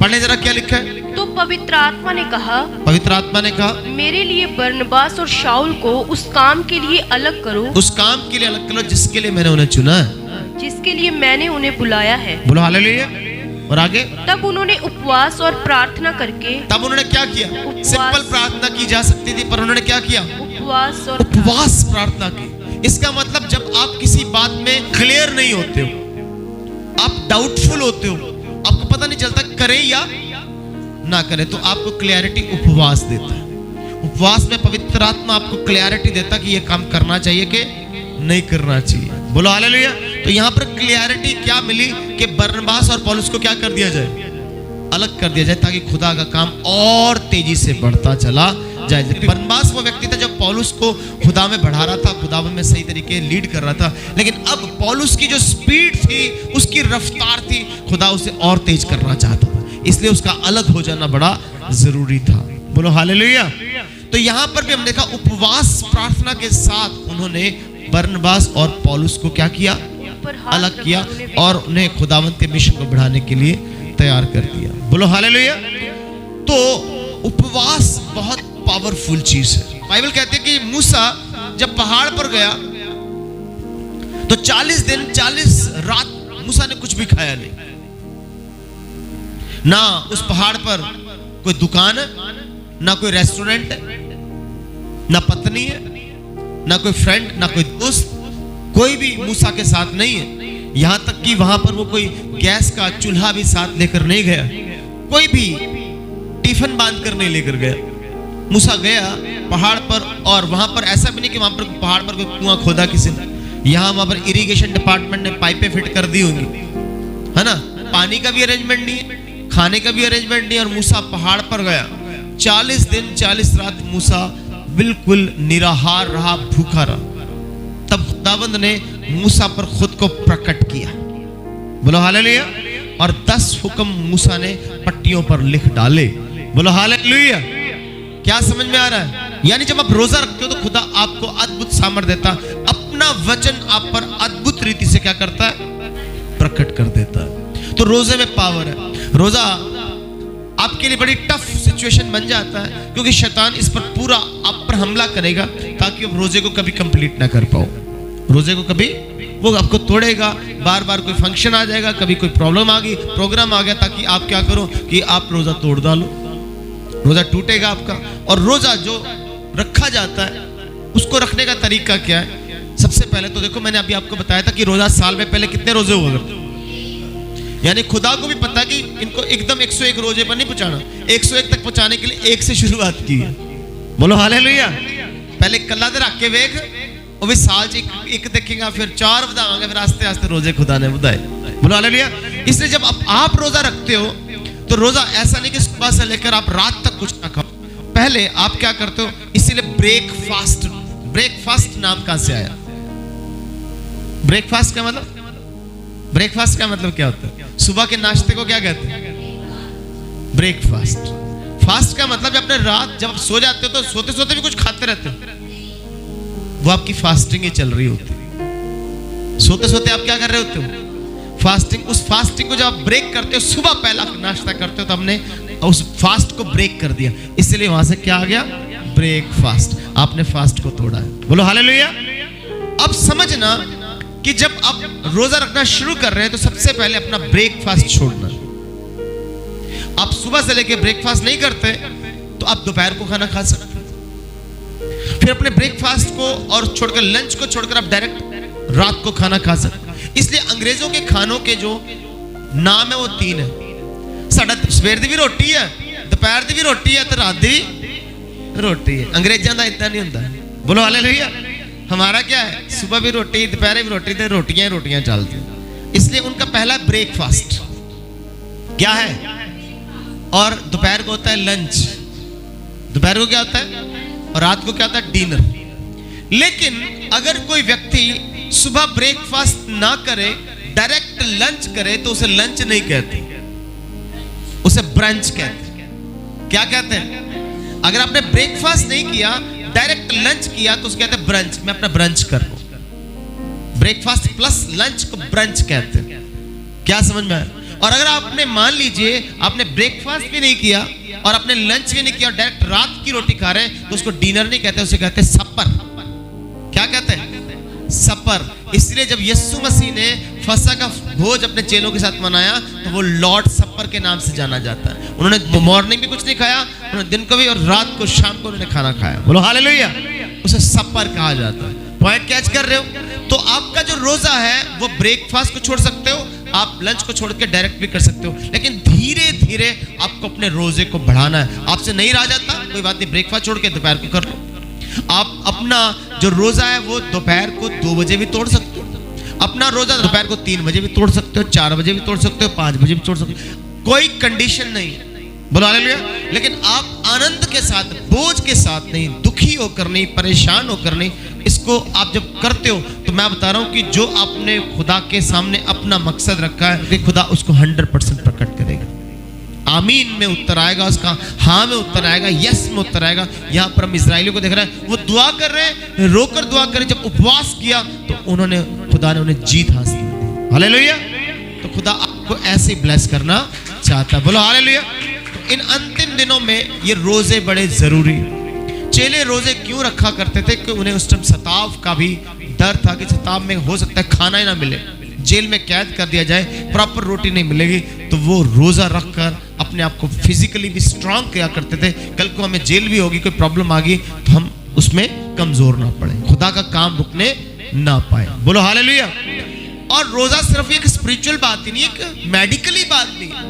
पढ़ने जरा क्या लिखा है। तो पवित्र आत्मा ने कहा, पवित्र आत्मा ने कहा मेरे लिए बरनबास और शाऊल को उस काम के लिए अलग करो, उस काम के लिए अलग करो जिसके लिए मैंने उन्हें चुना है, जिसके लिए मैंने उन्हें बुलाया है। बोलो हालेलुया। और आगे, तब उन्होंने उपवास और प्रार्थना करके, तब उन्होंने क्या किया? सिंपल प्रार्थना की जा सकती थी पर उन्होंने क्या किया? उपवास प्रार्थना की। इसका मतलब जब आप किसी बात में क्लियर नहीं होते हो, आप डाउटफुल होते हो, आपको पता नहीं चलता करें या ना करें, तो आपको क्लैरिटी उपवास देता है। उपवास में पवित्र आत्मा आपको क्लैरिटी देता कि ये काम करना चाहिए कि नहीं करना चाहिए। बोलो हालेलुया। तो यहाँ पर क्लैरिटी क्या मिली कि बरनबास और पौलुस को क्या कर दिया जाए? अलग कर दिया जाए ताकि खुदा का काम और तेजी से बढ़ता चला जाए। बरनबास वो व्यक्ति था जो पौलुस को खुदा में बढ़ा रहा था, खुदा में सही तरीके लीड कर रहा था, लेकिन अब पौलुस की जो स्पीड थी, उसकी रफ्तार थी, खुदा उसे और तेज करना चाहता था, इसलिए उसका अलग हो जाना बड़ा जरूरी था। बोलो हालेलुया। तो यहां पर भी हम देखा उपवास प्रार्थना के साथ उन्होंने बरनबास और पौलुस को क्या किया, अलग किया और उन्हें खुदावंत के मिशन को बढ़ाने के लिए तैयार कर दिया। बोलो हालेलुया। तो उपवास बहुत पावरफुल चीज है। बाइबल कहते हैं कि मूसा जब पहाड़ पर गया तो 40 दिन 40 रात मूसा ने कुछ भी खाया नहीं। ना उस पहाड़ पर कोई दुकान है, ना कोई रेस्टोरेंट है, ना पत्नी है, ना कोई फ्रेंड, ना कोई दोस्त, कोई भी मूसा के साथ नहीं है। यहां तक कि वहां पर वो कोई गैस का चूल्हा भी साथ लेकर नहीं गया, कोई भी टिफिन बांध कर नहीं लेकर गया। मूसा गया पहाड़ पर और वहां पर ऐसा भी नहीं कि वहां पर पहाड़ पर कोई कुआं खोदा किसी ने, यहां वहां पर इरिगेशन डिपार्टमेंट ने पाइपें फिट कर दी होंगी, है ना। पानी का भी अरेंजमेंट नहीं है, खाने का भी अरेंजमेंट नहीं है, और मूसा पहाड़ पर गया 40 दिन 40 रात मूसा बिल्कुल निराहार रहा, भूखा रहा। तब खुदावंद ने मूसा पर खुद को प्रकट किया। बोलो हालेलुया। और 10 हुक्म मूसा ने पट्टियों पर लिख डाले। बोलो हालेलुया। क्या समझ में आ रहा है? यानी जब आप रोजा रखते हो तो खुदा आपको अद्भुत सामर्थ्य देता, अपना वचन आप पर अद्भुत रीति से क्या करता है, प्रकट कर देता है। तो रोजे में पावर है। रोजा आपके लिए बड़ी टफ सिचुएशन बन जाता है, क्योंकि शैतान इस पर पूरा आप पर हमला करेगा ताकि आप रोजे को कभी कंप्लीट ना कर पाओ। रोजे को कभी वो आपको तोड़ेगा, बार बार कोई फंक्शन आ जाएगा, कभी कोई प्रॉब्लम आ गई, प्रोग्राम आ गया, ताकि आप क्या करो कि आप रोजा तोड़ डालो, रोजा टूटेगा आपका। और रोजा जो रखा जाता है उसको रखने का तरीका क्या है? सबसे पहले तो देखो, मैंने अभी आपको बताया था कि रोजा साल में पहले कितने रोजे हुआ करते, यानी खुदा को भी पता कि इनको एकदम 101 रोजे पर नहीं पहुंचाना, 101 तक पहुंचाने के लिए 1 से शुरुआत की है। बोलो हालेलुया। पहले कल्ला दे रख के वेख, और भी साल एक देखेगा, फिर 4 बताओगे, फिर आस्ते आस्ते रोजे खुदा ने बताए। बोलो हालेलुया। इसलिए जब आप रोजा रखते हो तो रोजा ऐसा नहीं कि सुबह से लेकर आप रात तक कुछ ना खाओ, पहले आप क्या करते हो, इसीलिए ब्रेकफास्ट। ब्रेकफास्ट नाम कहां से आया? ब्रेकफास्ट का मतलब, ब्रेकफास्ट का मतलब क्या होता है? सुबह के नाश्ते को क्या कहते हैं? ब्रेकफास्ट। फास्ट का मतलब अपने रात जब आप सो जाते हो तो सोते सोते भी कुछ खाते रहते हो, वो आपकी फास्टिंग ही चल रही होती है। सोते सोते आप क्या कर रहे होते हो? फास्टिंग। उस फास्टिंग को जब आप ब्रेक करते हो, सुबह पहला नाश्ता करते हो, तो हमने उस फास्ट को ब्रेक कर दिया, इसलिए वहां से क्या आ गया? ब्रेकफास्ट। आपने फास्ट को तोड़ा है। बोलो हालेलुया। अब समझना कि जब आप रोजा रखना शुरू कर रहे हैं तो सबसे पहले अपना ब्रेकफास्ट छोड़ना। आप सुबह से लेके ब्रेकफास्ट नहीं करते तो आप दोपहर को खाना खा सकते, फिर अपने ब्रेकफास्ट को और छोड़कर, लंच को छोड़कर आप डायरेक्ट रात को खाना खा सकते। इसलिए अंग्रेजों के खानों के जो नाम है वो 3 है। साडा सवेर दी भी रोटी है, दोपहर दी भी रोटी है, तो रात दी भी रोटी है। अंग्रेजों का इतना नहीं होता। बोलो हालेलुया। हमारा क्या है? सुबह भी रोटी, दोपहर भी रोटी, तो रोटियां ही रोटियां चलती हैं। इसलिए उनका पहला ब्रेकफास्ट क्या है, और दोपहर को होता है लंच, दोपहर को क्या होता है, और रात को क्या होता है? डिनर। लेकिन अगर कोई व्यक्ति सुबह ब्रेकफास्ट ना करे, डायरेक्ट लंच करे, तो उसे लंच नहीं कहते, उसे ब्रंच कहते। क्या कहते हैं? अगर आपने ब्रेकफास्ट नहीं किया, डायरेक्ट लंच किया, तो उसे कहते हैं ब्रंच। मैं अपना ब्रंच कर रहा हूं। ब्रेकफास्ट प्लस लंच को ब्रंच कहते हैं। क्या समझ में आया? और अगर आपने, मान लीजिए आपने ब्रेकफास्ट भी नहीं किया और आपने लंच भी नहीं किया, डायरेक्ट रात की रोटी खा रहे हैं, तो उसको डिनर नहीं कहते, उसे कहते हैं सपर। क्या कहते हैं? सपर। इसलिए जब यीशु मसीह ने फसह का भोज अपने चेलों के साथ मनाया तो वो लॉर्ड सपर के नाम से जाना जाता है। उन्होंने मॉर्निंग भी कुछ नहीं खाया, उन्होंने दिन को भी, और रात को, शाम को उन्होंने खाना खाया। बोलो हालेलुया। उसे सपर कहा जाता है। पॉइंट कैच कर रहे हो? तो आपका जो रोजा है वो ब्रेकफास्ट को छोड़ सकते हो, आप लंच को छोड़ के डायरेक्ट भी कर सकते हो, लेकिन धीरे धीरे आपको अपने रोजे को बढ़ाना है। आपसे नहीं रहा जाता, कोई बात नहीं, ब्रेकफास्ट छोड़ के दोपहर को कर लो। आप अपना जो रोजा है वो दोपहर को 2 बजे भी तोड़ सकते हो, अपना रोजा दोपहर को 3 बजे भी तोड़ सकते हो, 4 बजे भी तोड़ सकते हो, 5 बजे भी तोड़ सकते हो। कोई कंडीशन नहीं है, बोलो हालेलुया। लेकिन आप आनंद के साथ, बोझ के साथ नहीं, दुखी होकर नहीं, परेशान होकर नहीं, इसको आप जब करते हो तो मैं बता रहा हूं कि जो आपने खुदा के सामने अपना मकसद रखा है कि खुदा उसको 100% प्रकट करेगा। आमीन में उत्तर आएगा उसका, हाँ में उत्तर आएगा, यस में उत्तर आएगा। यहाँ पर हम इजराइलियों को देख रहे हैं, वो दुआ कर रहे हैं, रोकर दुआ कर रहे हैं। जब उपवास किया तो उन्होंने, खुदा ने उन्हें जीत हासिल की। हालेलुया। तो खुदा आपको ऐसे ब्लेस करना चाहता है, बोलो हालेलुया। तो इन अंतिम दिनों में ये रोजे बड़े जरूरी हैं। चेले रोजे क्यों रखा करते थे? कि उन्हें उस टाइम सताव का भी डर था कि सताव में हो सकता है खाना ही ना मिले, जेल में कैद कर दिया जाए, प्रॉपर रोटी नहीं मिलेगी। तो वो रोजा रखकर अपने आप को फिजिकली भी स्ट्रांग किया करते थे। कल को हमें जेल भी होगी, कोई प्रॉब्लम आ गई तो हम उसमें कमजोर ना पड़े, खुदा का काम रुकने ना पाए, बोलो हालेलुया। और रोजा सिर्फ एक स्पिरिचुअल बात ही नहीं, एक मेडिकली बात नहीं।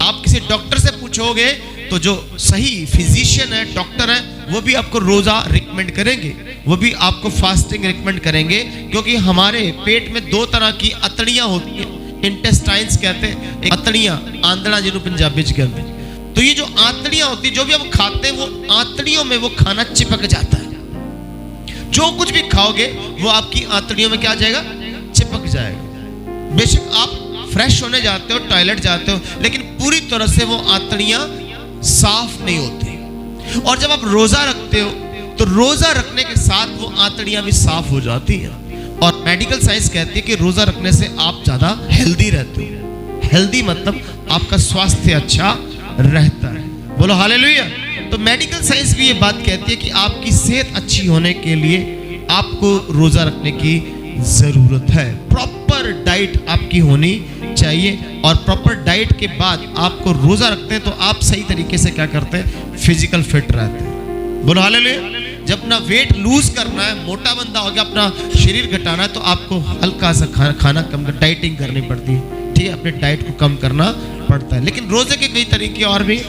आप किसी डॉक्टर से पूछोगे तो जो सही फिजिशियन है, डॉक्टर है, वो भी आपको रोजा रिकमेंड करेंगे, वो भी आपको फास्टिंग रिकमेंड करेंगे। क्योंकि हमारे पेट में दो तरह की अतड़ियां होती हैं, इंटेस्टाइन्स कहते हैं, एक अतड़ियां, आंदड़ा जिन्हों पंजाबी च कहते हैं। तो ये जो आंतड़ियां होती है, जो भी हम खाते हैं, वो आंतड़ियों में वो खाना चिपक जाता है। जो कुछ भी खाओगे वो आपकी आंतड़ियों में क्या जाएगा? चिपक जाएगा। बेशक आप फ्रेश होने जाते हो, टॉयलेट जाते हो, लेकिन पूरी तरह से वो आंतड़ियां साफ नहीं होती। और जब आप रोजा रखते हो तो रोजा रखने के साथ वो आंतड़ियां भी साफ हो जाती हैं। और मेडिकल साइंस कहती है कि रोजा रखने से आप ज्यादा हेल्दी रहते हो। हेल्दी मतलब आपका स्वास्थ्य अच्छा रहता है, बोलो हालेलुया। तो मेडिकल साइंस भी ये बात कहती है कि आपकी सेहत अच्छी होने के लिए आपको रोजा रखने की जरूरत है। प्रॉपर डाइट आपकी होनी चाहिए। और प्रॉपर डाइट के बाद आपको रोजा रखते हैं तो आप सही तरीके से क्या करते हैं? फिजिकल फिट रहते हैं, बोलो हालेलुया। जब अपना वेट लूज करना है, मोटा बंदा हो गया, अपना शरीर घटाना है, तो आपको हल्का सा खाना कम, डाइटिंग करनी पड़ती है, ठीक है, अपने डाइट को कम करना पड़ता है। लेकिन रोजे के कई तरीके और भी।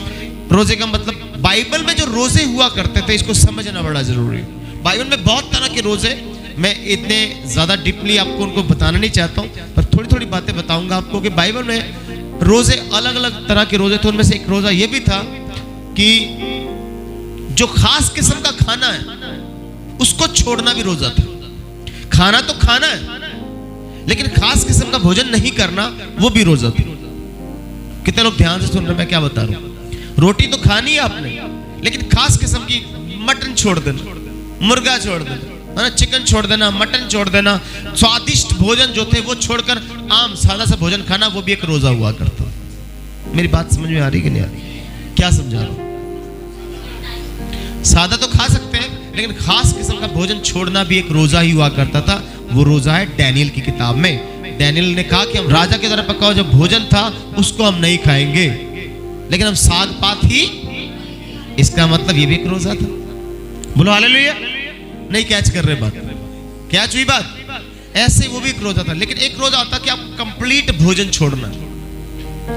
रोजे का मतलब बाइबल में जो रोजे हुआ करते थे इसको समझना बड़ा जरूरी है। बाइबल में बहुत तरह के रोजे, मैं इतने ज्यादा डीपली आपको उनको बताना नहीं चाहता हूँ, पर थोड़ी थोड़ी बातें बताऊंगा आपको कि बाइबल में रोजे अलग अलग तरह के रोजे थे। उनमें से एक रोजा ये भी था कि जो खास किस्म का खाना है उसको छोड़ना भी रोजा था। खाना तो खाना है, लेकिन खास किस्म का भोजन नहीं करना वो भी रोजा था। कितने लोग ध्यान से सुन रहे, मैं क्या बता रहा हूं? रोटी तो खानी है आपने, लेकिन खास किस्म की, मटन छोड़ देना, मुर्गा छोड़ देना, है ना, चिकन छोड़ देना, मटन छोड़ देना, स्वादिष्ट भोजन जो थे वो छोड़कर आम सादा सा भोजन खाना, वो भी एक रोजा हुआ करता। मेरी बात समझ में आ रही कि नहीं आ रही? क्या समझा रहा हूं? सादा तो खा सकते हैं, लेकिन खास किस्म का भोजन छोड़ना भी एक रोजा ही हुआ करता था। वो रोजा है डैनियल की किताब में। डैनियल ने कहा कि हम राजा के द्वारा पका हुआ जो भोजन था उसको हम नहीं खाएंगे, लेकिन हम साग पात ही। इसका मतलब ये भी एक रोजा था, बोलो हालेलुया। नहीं कैच कर रहे बात? कैच हुई बात? ऐसे वो भी एक रोजा था। लेकिन एक रोजा होता कि आप कंप्लीट भोजन छोड़ना,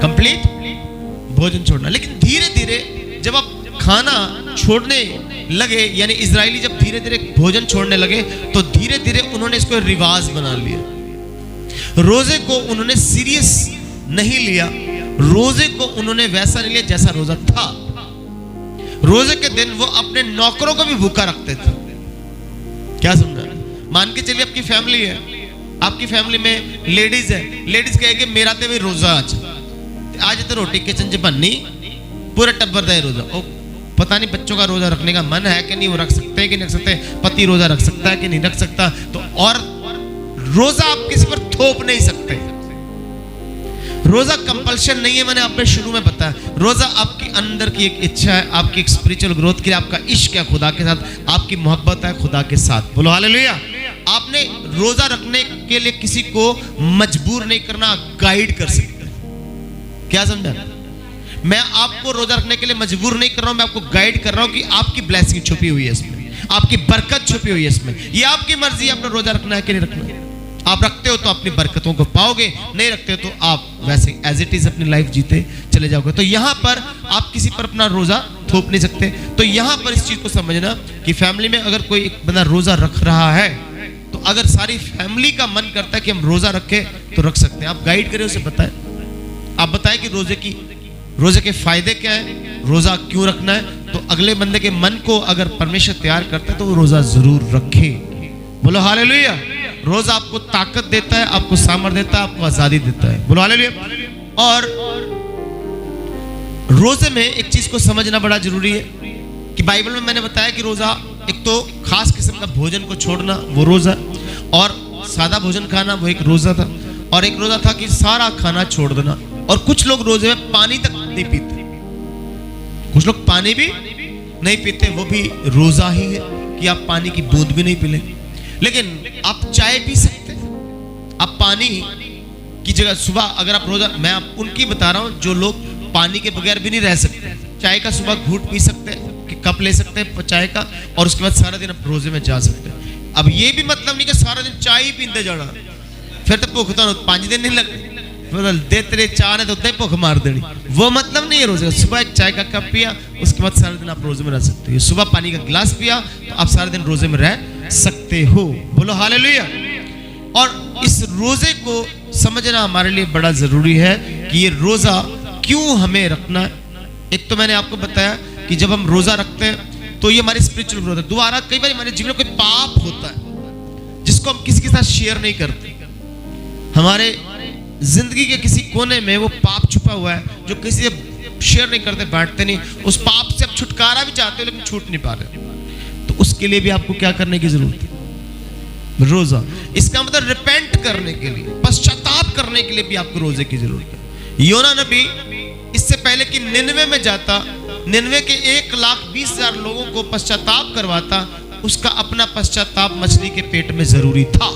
कंप्लीट भोजन छोड़ना। लेकिन धीरे धीरे जब आप खाना छोड़ने लगे, यानी इजरायली जब धीरे धीरे भोजन छोड़ने लगे, तो धीरे धीरे उन्होंने इसको रिवाज बना लिया। रोजे को उन्होंने सीरियस नहीं लिया, रोजे को उन्होंने वैसा नहीं लिया जैसा रोजा था। रोजे के दिन वो अपने नौकरों को भी भूखा रखते थे। क्या समझा? मान के चलिए आपकी फैमिली है, आपकी फैमिली में लेडीज है, लेडीज कहेगी मेरा तो भी रोजा आज तो रोटी किचन च बननी, पूरा टब्बर का रोजा। ओ पता नहीं बच्चों का रोजा रखने का मन है कि नहीं, वो रख सकते हैं कि नहीं रख सकते, पति रोजा रख सकता है कि नहीं रख सकता। तो और रोजा आप किसी पर थोप नहीं सकते। रोजा कंपल्शन नहीं है, मैंने आपने शुरू में बताया। रोजा आपकी अंदर की एक इच्छा है, आपकी एक स्पिरिचुअल ग्रोथ के लिए, आपका इश्क है खुदा के साथ, आपकी मोहब्बत है खुदा के साथ, बोलो हालेलुया। आपने रोजा रखने के लिए किसी को मजबूर नहीं करना, गाइड कर सकते। क्या समझा? मैं आपको रोजा रखने के लिए मजबूर नहीं कर रहा हूं, मैं आपको गाइड कर रहा हूं कि आपकी ब्लेसिंग छुपी हुई है इसमें, आपकी बरकत छुपी हुई है इसमें। ये आपकी मर्जी है आपने रोजा रखना है कि नहीं रखना है। आप रखते हो तो अपनी बरकतों को पाओगे, नहीं रखते हो तो आप वैसे एज इट इज अपनी लाइफ जीते चले जाओगे। तो यहां पर आप किसी पर अपना रोजा थोप नहीं सकते। तो यहां पर इस चीज को समझना कि फैमिली में अगर कोई एक बंदा रोजा रख रहा है, तो अगर सारी फैमिली का मन करता है कि हम रोजा रखें तो रख सकते हैं। आप गाइड करें, उसे बताएं, आप बताएं कि कि रोजे के फायदे क्या है, रोजा क्यों रखना है, तो अगले बंदे के मन को अगर परमेश्वर तैयार करता है तो वो रोजा जरूर रखे। बोलो हालेलुया। रोजा आपको ताकत देता है, आपको सामर्थ्य देता है, आपको आजादी देता है। बोलो हालेलुया। और रोजे में एक चीज को समझना बड़ा जरूरी है कि बाइबल में मैंने बताया कि रोजा एक तो खास किस्म का भोजन को छोड़ना वो रोजा, और सादा भोजन खाना वो एक रोजा था, और एक रोजा था कि सारा खाना छोड़ देना। और कुछ लोग रोजे में पानी तक नहीं पीते, कुछ लोग पानी भी नहीं पीते, वो भी रोजा ही है कि आप पानी की बूंद भी नहीं पी लेंगे। लेकिन आप चाय पी सकते हैं, आप पानी की जगह सुबह अगर आप रोजा, मैं आप उनकी बता रहा हूं जो लोग पानी के बगैर भी नहीं रह सकते, चाय का सुबह घूंट पी सकते हैं, कि कप ले सकते हैं चाय का, और उसके बाद सारा दिन आप रोजे में जा सकते हैं। अब ये भी मतलब नहीं कि सारा दिन चाय ही पीते जाना, फिर तो भूख तो 5 दिन नहीं लगते, दे तेरे चाह ने तो उतना ही भूख मार देनी, वो मतलब नहीं है रोजे। सुबह एक चाय का कप पिया, उसके बाद सारा दिन आप रोजे में रह सकते हो। सुबह पानी का गिलास पिया तो आप सारा दिन रोजे में रह सकते हो। बोलो हालेलुया। और इस रोजे को समझना हमारे लिए बड़ा जरूरी है कि ये रोजा क्यों हमें रखना है। एक तो मैंने आपको बताया कि जब हम रोजा रखते हैं तो ये हमारी स्पिरिचुअल ग्रोथ है। दोबारा कई बार हमारे जीवन में कोई पाप होता है जिसको हम किसी के साथ शेयर नहीं करते, हमारे जिंदगी के किसी कोने में वो पाप छुपा हुआ है जो किसी से शेयर नहीं करते, बांटते नहीं, उस पाप से आप छुटकारा भी चाहते हो लेकिन छूट नहीं पा रहे, तो उसके लिए भी आपको क्या करने की जरूरत है, रोजा। इसका मतलब रिपेंट करने के लिए, पश्चाताप करने के लिए भी आपको रोजे की जरूरत है। योना नबी इससे पहले कि निनवे में जाता, निनवे के 1,20,000 लोगों को पश्चाताप करवाता, उसका अपना पश्चाताप मछली के पेट में जरूरी था,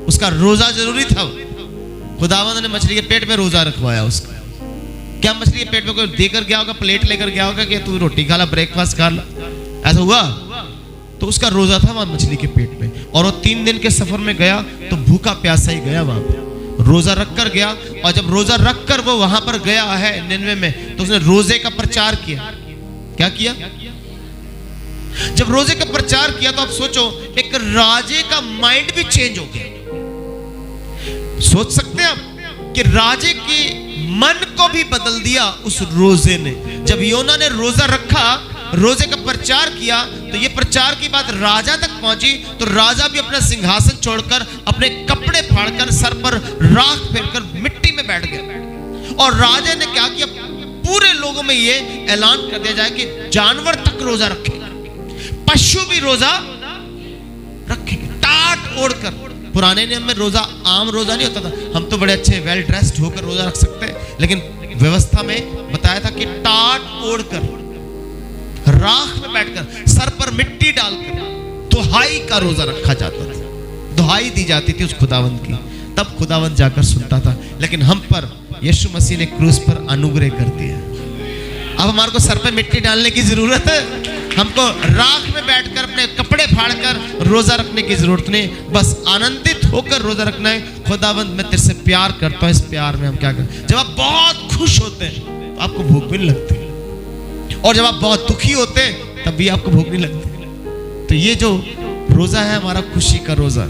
उसका रोजा जरूरी था। खुदावंद ने मछली के पेट में रोजा रखवाया उसका। क्या मछली के पेट में कोई देकर गया होगा, प्लेट लेकर गया होगा कि तू रोटी खा ला, ब्रेकफास्ट कर ला, ऐसा हुआ? तो उसका रोजा था वहां मछली के पेट में, और वो 3 दिन के सफर में गया तो भूखा प्यासा ही गया, वहां पे रोजा रख कर गया। और जब रोजा रख कर वो वहां पर गया है निनवे में, तो उसने रोजे का प्रचार किया। क्या किया? जब रोजे का प्रचार किया तो आप सोचो एक राजे का माइंड भी चेंज हो गया। सोच सकते हैं आप कि राजे के मन को भी बदल दिया उस रोजे ने। जब योना ने रोजा रखा, रोजे का प्रचार किया, तो ये प्रचार की बात राजा तक पहुंची, तो राजा भी अपना सिंहासन छोड़कर अपने कपड़े फाड़कर सर पर राख फेरकर मिट्टी में बैठ गया। और राजा ने क्या किया, पूरे लोगों में ये ऐलान कर दिया जाए कि जानवर तक रोजा रखेगा, पशु भी रोजा रखेंगे, टाट ओढ़कर। पुराने नियम में रोजा आम रोजा नहीं होता था, हम तो बड़े अच्छे वेल ड्रेस्ड होकर रोजा रख सकते हैं, लेकिन व्यवस्था में बताया था कि टाट ओढ़कर, राख में बैठकर, सर पर मिट्टी डालकर दुहाई का रोजा रखा जाता था। दुहाई दी जाती थी उस खुदावंद की, तब खुदावंद जाकर सुनता था। लेकिन हम पर यीशु मसीह ने क्रूस पर अनुग्रह कर दिया। अब हमारे को सर पर मिट्टी डालने की जरूरत है, हमको राख में बैठकर अपने कपड़े फाड़कर रोजा रखने की जरूरत नहीं, बस आनंदित होकर रोजा रखना है। खुदावंद मैं तेरे से प्यार करता हूं, इस प्यार में हम क्या करें। जब आप बहुत खुश होते हैं तो आपको भूख भी नहीं लगती, और जब आप बहुत दुखी होते हैं तब भी आपको भूख नहीं लगती। तो ये जो रोजा है हमारा खुशी का रोजा,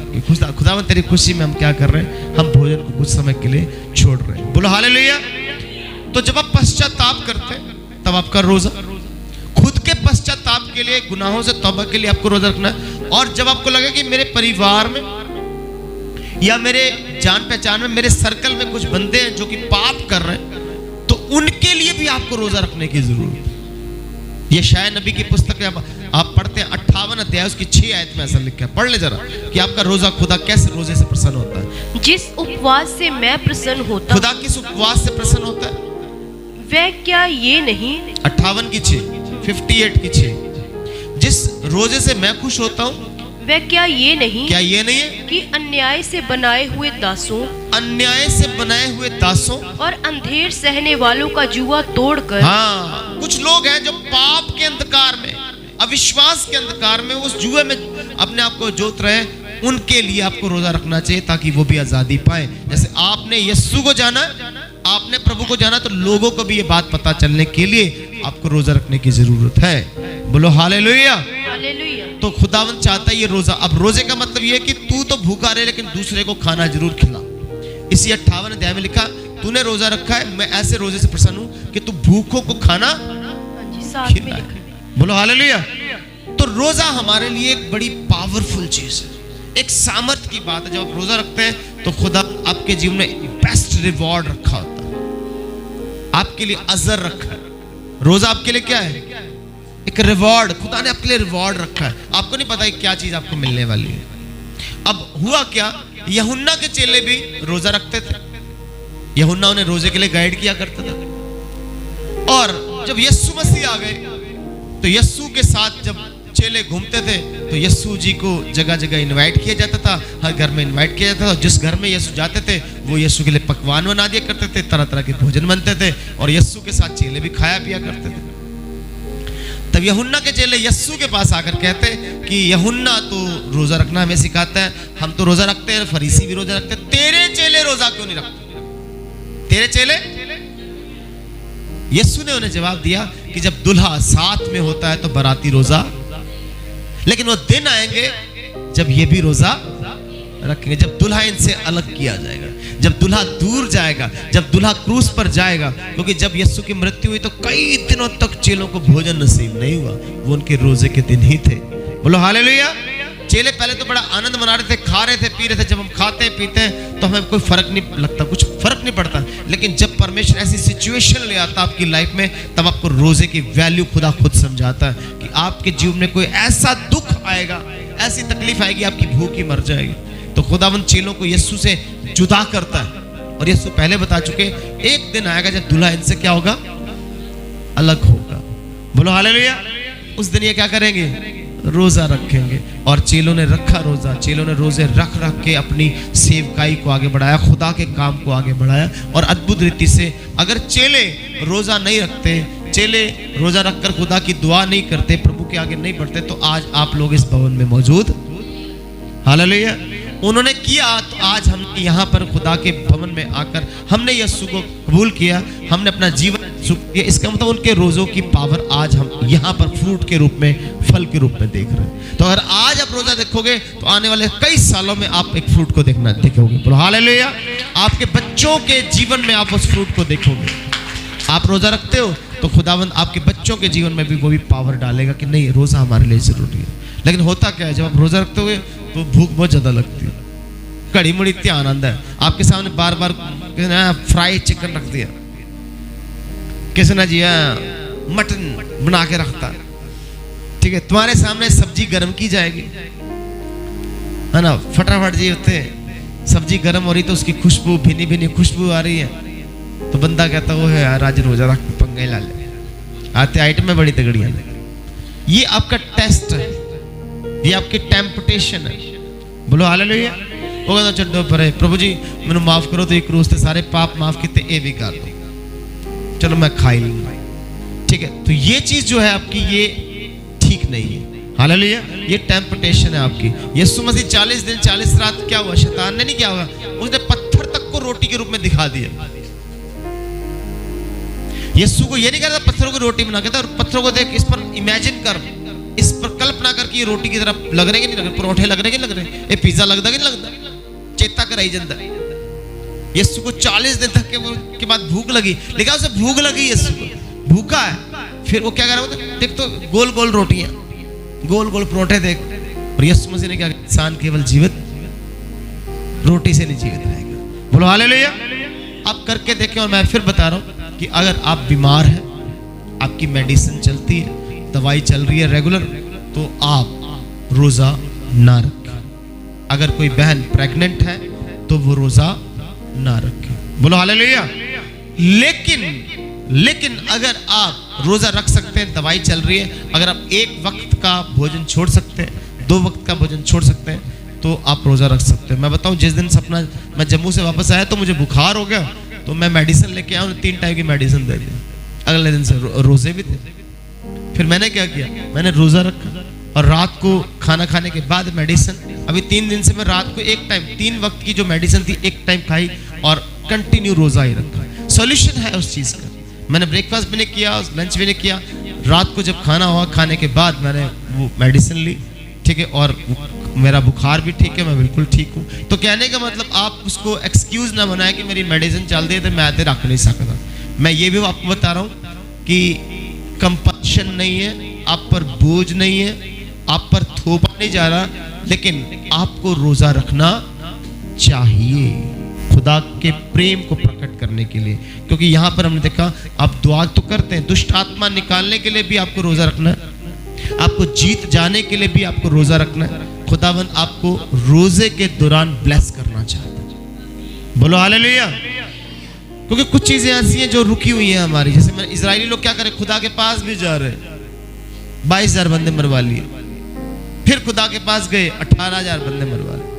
खुदावंद तेरी खुशी में हम क्या कर रहे हैं, हम भोजन को कुछ समय के लिए छोड़ रहे हैं। बोलो हालेलुया। तो जब आप पश्चाताप करते हैं तब आपका रोजा, खुद के पश्चाताप के लिए, गुनाहों से तौबा के लिए आपको रोजा रखना है। और जब आपको लगे कि मेरे परिवार में या मेरे जान पहचान में, मेरे सर्कल में कुछ बंदे हैं जो कि पाप कर रहे हैं, तो उनके लिए भी आपको रोजा रखने की जरूरत है। ये शायद नबी की पुस्तक आप पढ़ते हैं 58 अध्याय उसकी 6 आयत में ऐसा लिखा है, पढ़ ले जरा कि आपका रोजा खुदा कैसे रोजे से प्रसन्न होता है। जिस उपवास से मैं प्रसन्न होता हूं, खुदा किस उपवास से प्रसन्न होता है? वह क्या ये नहीं, 58 की 6, 58 की 6, जिस रोजे से मैं खुश होता हूँ, वह क्या ये नहीं, क्या ये नहीं है कि अन्याय से बनाए हुए दासों, अन्याय से बनाए हुए दासों और अंधेर सहने वालों का जुआ तोड़कर। हाँ, कुछ लोग हैं जो पाप के अंधकार में, अविश्वास के अंधकार में, उस जुए में अपने आप को जोत रहे, उनके लिए आपको रोजा रखना चाहिए ताकि वो भी आजादी पाए। जैसे आपने यीशु को जाना, आपने प्रभु को जाना, तो लोगों को भी ये बात पता चलने के लिए आपको रोजा रखने की जरूरत है। बोलो हालेलुया। हालेलुया। तो खुदावंद चाहता है ये रोजा। अब रोजे का मतलब ये है कि तू तो भूखा रहे लेकिन दूसरे को खाना जरूर खिला। इसी 58 अध्याय में लिखा तूने रोजा रखा है, मैं ऐसे रोजे से प्रसन्न हूं कि तू भूखों को खाना हाँ जी, साथ में खिलाए। लिखा है। बोलो हालेलुया। तो रोजा हमारे लिए एक बड़ी पावरफुल चीज है, एक सामर्थ्य की बात है। जब आप रोजा रखते हैं तो खुदा आपके जीवन में बेस्ट रिवॉर्ड रखा होता है, आपके लिए अजर रखा है। रोजा आपके लिए क्या है? एक रिवॉर्ड, खुदा ने आपके लिए रिवॉर्ड रखा है। आपको नहीं पता है क्या चीज आपको मिलने वाली है। अब हुआ क्या, यूहन्ना के चेले भी रोजा रखते थे, यूहन्ना उन्हें रोजे के लिए गाइड किया करता था। और जब यीशु मसीह आ गए तो यीशु के साथ जब चेले घूमते थे तो यीशु जी को जगह जगह इनवाइट किया जाता था, हर घर में इनवाइट किया जाता था। जिस घर में यीशु जाते थे वो यीशु के लिए पकवान बना दिया करते थे, तरह तरह के भोजन बनते थे और यीशु के साथ चेले भी खाया पिया करते थे। तब यूहन्ना के चेले यीशु के पास आकर कहते कि यूहन्ना तो रोजा रखना हमें सिखाता है, हम तो रोजा रखते हैं, फरीसी भी रोजा रखते हैं, तेरे चेले रोजा क्यों नहीं रखते? तेरे चेले? यीशु ने उन्हें जवाब दिया कि जब दुल्हा साथ में होता है तो बाराती रोजा, लेकिन वो दिन आएंगे जब ये भी रोजा रखेंगे, जब दुल्हा इनसे अलग किया जाएगा, जब दुल्हा दूर जाएगा, जब दुल्हा क्रूस पर जाएगा। क्योंकि जब यीशु की मृत्यु हुई तो कई दिनों तक चेलों को भोजन नसीब नहीं हुआ, वो उनके रोजे के दिन ही थे। बोलो हालेलुया। चेले पहले तो बड़ा आनंद मना रहे थे, खा रहे थे, पी रहे थे। जब हम खाते हैं पीते हैं तो हमें कोई फर्क नहीं लगता, कुछ फर्क नहीं पड़ता। लेकिन जब परमेश्वर ऐसी सिचुएशन ले आता आपकी लाइफ में, तब आपको रोजे की वैल्यू खुदा खुद समझाता है कि आपके जीवन में कोई ऐसा दुख आएगा, ऐसी तकलीफ आएगी, आपकी भूख ही मर जाएगी। तो खुदावंद चेलों को यीशु से जुदा करता है और यीशु पहले बता चुके एक दिन आएगा जब दूल्हा इनसे क्या होगा? अलग होगा। बोलो हालेलुया। उस दिन ये क्या करेंगे? रोजा रखेंगे। और चेलों ने रखा रोजा, चेलों ने रोजे रख रख के अपनी सेवकाई को आगे बढ़ाया, खुदा के काम को आगे बढ़ाया। और अद्भुत रीति से अगर चेले रोजा नहीं रखते, चेले रोजा रखकर खुदा की दुआ नहीं करते, प्रभु के आगे नहीं बढ़ते, तो आज आप लोग इस भवन में मौजूद। हालेलुया। उन्होंने किया तो आज हम यहाँ पर खुदा के भवन में आकर हमने यीशु को कबूल किया, हमने अपना जीवन सुख किया। इसका मतलब उनके रोजों की पावर आज हम यहाँ पर फ्रूट के रूप में, फल के रूप में देख रहे हैं। तो अगर आज आप रोजा देखोगे तो आने वाले कई सालों में आप एक फ्रूट को देखोगे। बोलो हालेलुया। आपके बच्चों के जीवन में आप उस फ्रूट को देखोगे। आप रोजा रखते हो तो खुदावंद आपके बच्चों के जीवन में भी वो भी पावर डालेगा कि नहीं, रोजा हमारे लिए जरूरी है। लेकिन होता क्या है, जब आप रोजा रखते हो तो भूख बहुत ज्यादा लगती है, कड़ी मुड़ी इतनी आनंद है। आपके सामने बार बार फ्राई चिकन रख दिया, किसी ने जी मटन बना के रखता, ठीक है, तुम्हारे सामने सब्जी गर्म की जाएगी, है ना, फटाफट जी होते सब्जी गर्म हो रही तो उसकी खुशबू, भीनी भीनी खुशबू आ रही है, तो बंदा कहता वो है यार आज रोजा रख पंगे ला ले, आते आइटम में बड़ी तगड़ी है। ये आपका टेस्ट है, ये आपकी टेम्पटेशन है। बोलो हालेलुया। वो कहता चढ़ो पर प्रभु जी मैंने माफ करो, तो एक रोज ते सारे पाप माफ किते, ये भी कर दो, चलो मैं खा ही लूंगा, ठीक है। तो ये चीज जो है आपकी, ये ठीक नहीं है। हालेलुया। ये टेम्पटेशन है आपकी। यीशु मसीह 40 दिन 40 रात क्या हुआ? शैतान ने नहीं क्या हुआ, उसने पत्थर तक को रोटी के रूप में दिखा दिया। यीशु को ये नहीं कहता पत्थरों को रोटी बना, कहता पत्थरों को देख, इस पर इमेजिन कर, इस पर कल्पना कर कि ये रोटी की तरफ लग रहे कि नहीं लग रहे, परोठे लग रहे कि नहीं लग रहे, ये पिज्जा लगता कि नहीं लगता, चेता कराई जाता। यीशु को 40 दिन तक के बाद भूख लगी, लेकिन उसे भूख लगी, यीशु को भूखा है। फिर वो क्या कर रहा है, देख तो गोल गोल रोटियां, गोल गोल परोठे देख। और यीशु मसीह ने क्या, इंसान केवल जीवित रोटी से नहीं जीवित रहेगा। बोलो हालेलुया। आप करके देखें। और मैं फिर बता रहा हूं कि अगर आप बीमार हैं, आपकी मेडिसिन चलती है, दवाई चल रही है रेगुलर, तो आप रोजा ना रखें। अगर कोई बहन प्रेग्नेंट है तो वो रोजा ना रखें। बोलो हालेलुया। लेकिन अगर आप रोजा रख सकते हैं, दवाई चल रही है, अगर आप एक वक्त का भोजन छोड़ सकते हैं, 2 वक्त का भोजन छोड़ सकते हैं, तो आप रोजा रख सकते हैं। मैं बताऊं, जिस दिन सपना मैं जम्मू से वापस आया तो मुझे बुखार हो गया, तो मैं मेडिसिन लेके आया, 3 टाइप की मेडिसिन दे दी। अगले दिन से रोजे भी थे। फिर मैंने क्या किया, मैंने रोजा रखा और रात को खाना खाने के बाद मेडिसिन। अभी 3 दिन से मैं रात को एक टाइम, 3 वक्त की जो मेडिसिन थी एक टाइम खाई और कंटिन्यू रोजा ही रखा। सॉल्यूशन है उस चीज का। मैंने ब्रेकफास्ट भी नहीं किया, लंच भी नहीं किया, रात को जब खाना हुआ, खाने के बाद मैंने वो मेडिसिन ली, ठीक है, और मेरा बुखार भी ठीक है, मैं बिल्कुल ठीक हूँ। तो कहने का मतलब आप उसको एक्सक्यूज ना बनाए कि मेरी मेडिसिन चल रही है तो मैं तो रख नहीं सकता। मैं ये भी आपको बता रहा हूँ कि कंपल्शन नहीं है, आप पर बोझ नहीं है, आप पर थोपा नहीं जा रहा, लेकिन आपको रोजा रखना चाहिए खुदा के प्रेम को प्रकट करने के लिए। क्योंकि यहाँ पर हमने देखा आप दुआ तो करते हैं, दुष्ट आत्मा निकालने के लिए भी आपको रोजा रखना है, आपको जीत जाने के लिए भी आपको रोजा रखना है। खुदावन आपको रोजे के दौरान ब्लेस करना चाहता है। बोलो हालेलुया। क्योंकि कुछ चीजें ऐसी हैं जो रुकी हुई हैं हमारी, जैसे मैं इजरायली लोग क्या करें, खुदा के पास भी जा रहे, 22,000 बंदे मरवा लिए, फिर खुदा के पास गए 18,000 बंदे मरवा लिए।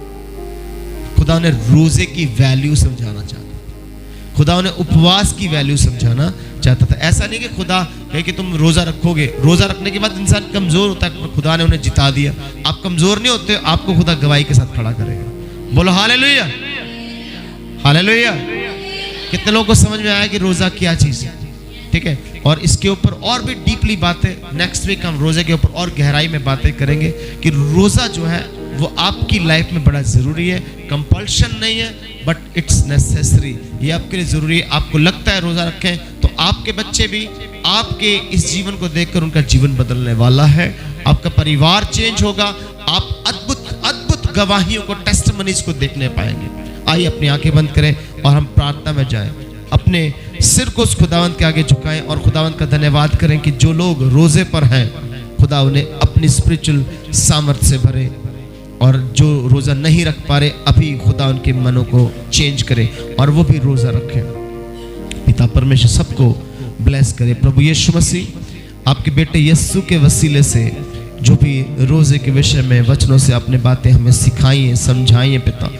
खुदा उन्हें रोजे की वैल्यू समझाना चाहता था, खुदा उन्हें उपवास की वैल्यू समझाना चाहता था। ऐसा नहीं कि खुदा कहे कि तुम रोजा रखोगे, रोजा रखने के बाद इंसान कमजोर होता है, खुदा ने उन्हें जिता दिया। आप कमजोर नहीं होते, आपको खुदा गवाही के साथ खड़ा करेगा। बोलो हालेलुया, हालेलुया। कितने लोगों को समझ में आया कि रोजा क्या चीज है? ठीक है, और इसके ऊपर और भी डीपली बातें नेक्स्ट वीक हम रोजे के ऊपर और गहराई में बातें करेंगे कि रोजा जो है वो आपकी लाइफ में बड़ा जरूरी है। कंपल्शन नहीं है, बट इट्स नेसेसरी, ये आपके लिए जरूरी है। आपको लगता है रोजा रखें तो आपके बच्चे भी आपके इस जीवन को देखकर उनका जीवन बदलने वाला है, आपका परिवार चेंज होगा, आप अद्भुत अद्भुत गवाहियों को, टेस्टिमनीज को देखने पाएंगे। आइए अपनी आंखें बंद करें और हम प्रार्थना में जाएं, अपने सिर को उस खुदावंत के आगे झुकाएं और खुदावंत का धन्यवाद करें कि जो लोग रोजे पर हैं खुदा उन्हें अपनी स्पिरिचुअल सामर्थ्य से भरे, और जो रोजा नहीं रख पा रहे अभी खुदा उनके मनों को चेंज करे और वो भी रोजा रखें। पिता परमेश्वर सबको ब्लेस करे। प्रभु यीशु मसीह आपके बेटे यीशु के वसीले से जो भी रोजे के विषय में वचनों से आपने बातें हमें सिखाई हैं, समझाई हैं पिता,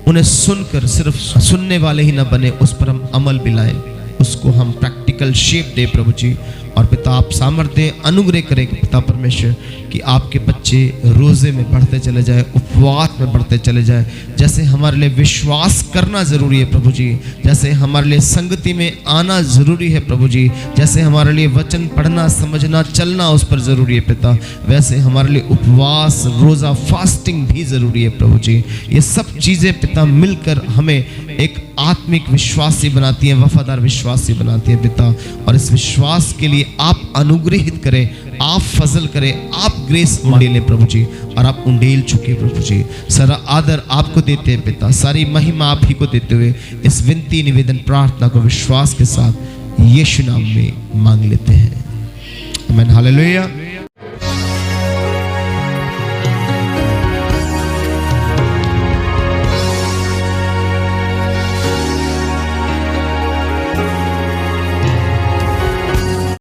उन्हें सुनकर सिर्फ सुनने वाले ही ना बने, उस पर हम अमल भी लाएं, उसको हम प्रैक्टिकल शेप दे प्रभु जी। और पिता आप सामर्थ्य दें, अनुग्रह करें पिता परमेश्वर कि आपके बच्चे रोजे में बढ़ते चले जाए, उपवास में बढ़ते चले जाए। जैसे हमारे लिए विश्वास करना जरूरी है प्रभु जी, जैसे हमारे लिए संगति में आना जरूरी है प्रभु जी, जैसे हमारे लिए वचन पढ़ना, समझना, चलना उस पर जरूरी है पिता, वैसे हमारे लिए उपवास, रोजा, फास्टिंग भी जरूरी है प्रभु जी। ये सब चीजें पिता मिलकर हमें एक आत्मिक विश्वासी बनाती है, वफादार विश्वासी बनाती है पिता। और इस विश्वास के लिए आप अनुग्रहित करें, आप फजल करें, आप ग्रेस उंडेलें प्रभु जी, और आप उंडेल चुके प्रभु जी। सारा आदर आपको देते हैं पिता, सारी महिमा आप ही को देते हुए इस विनती निवेदन प्रार्थना को विश्वास के साथ यीशु नाम में मांग लेते हैं। आमीन, हालेलुया।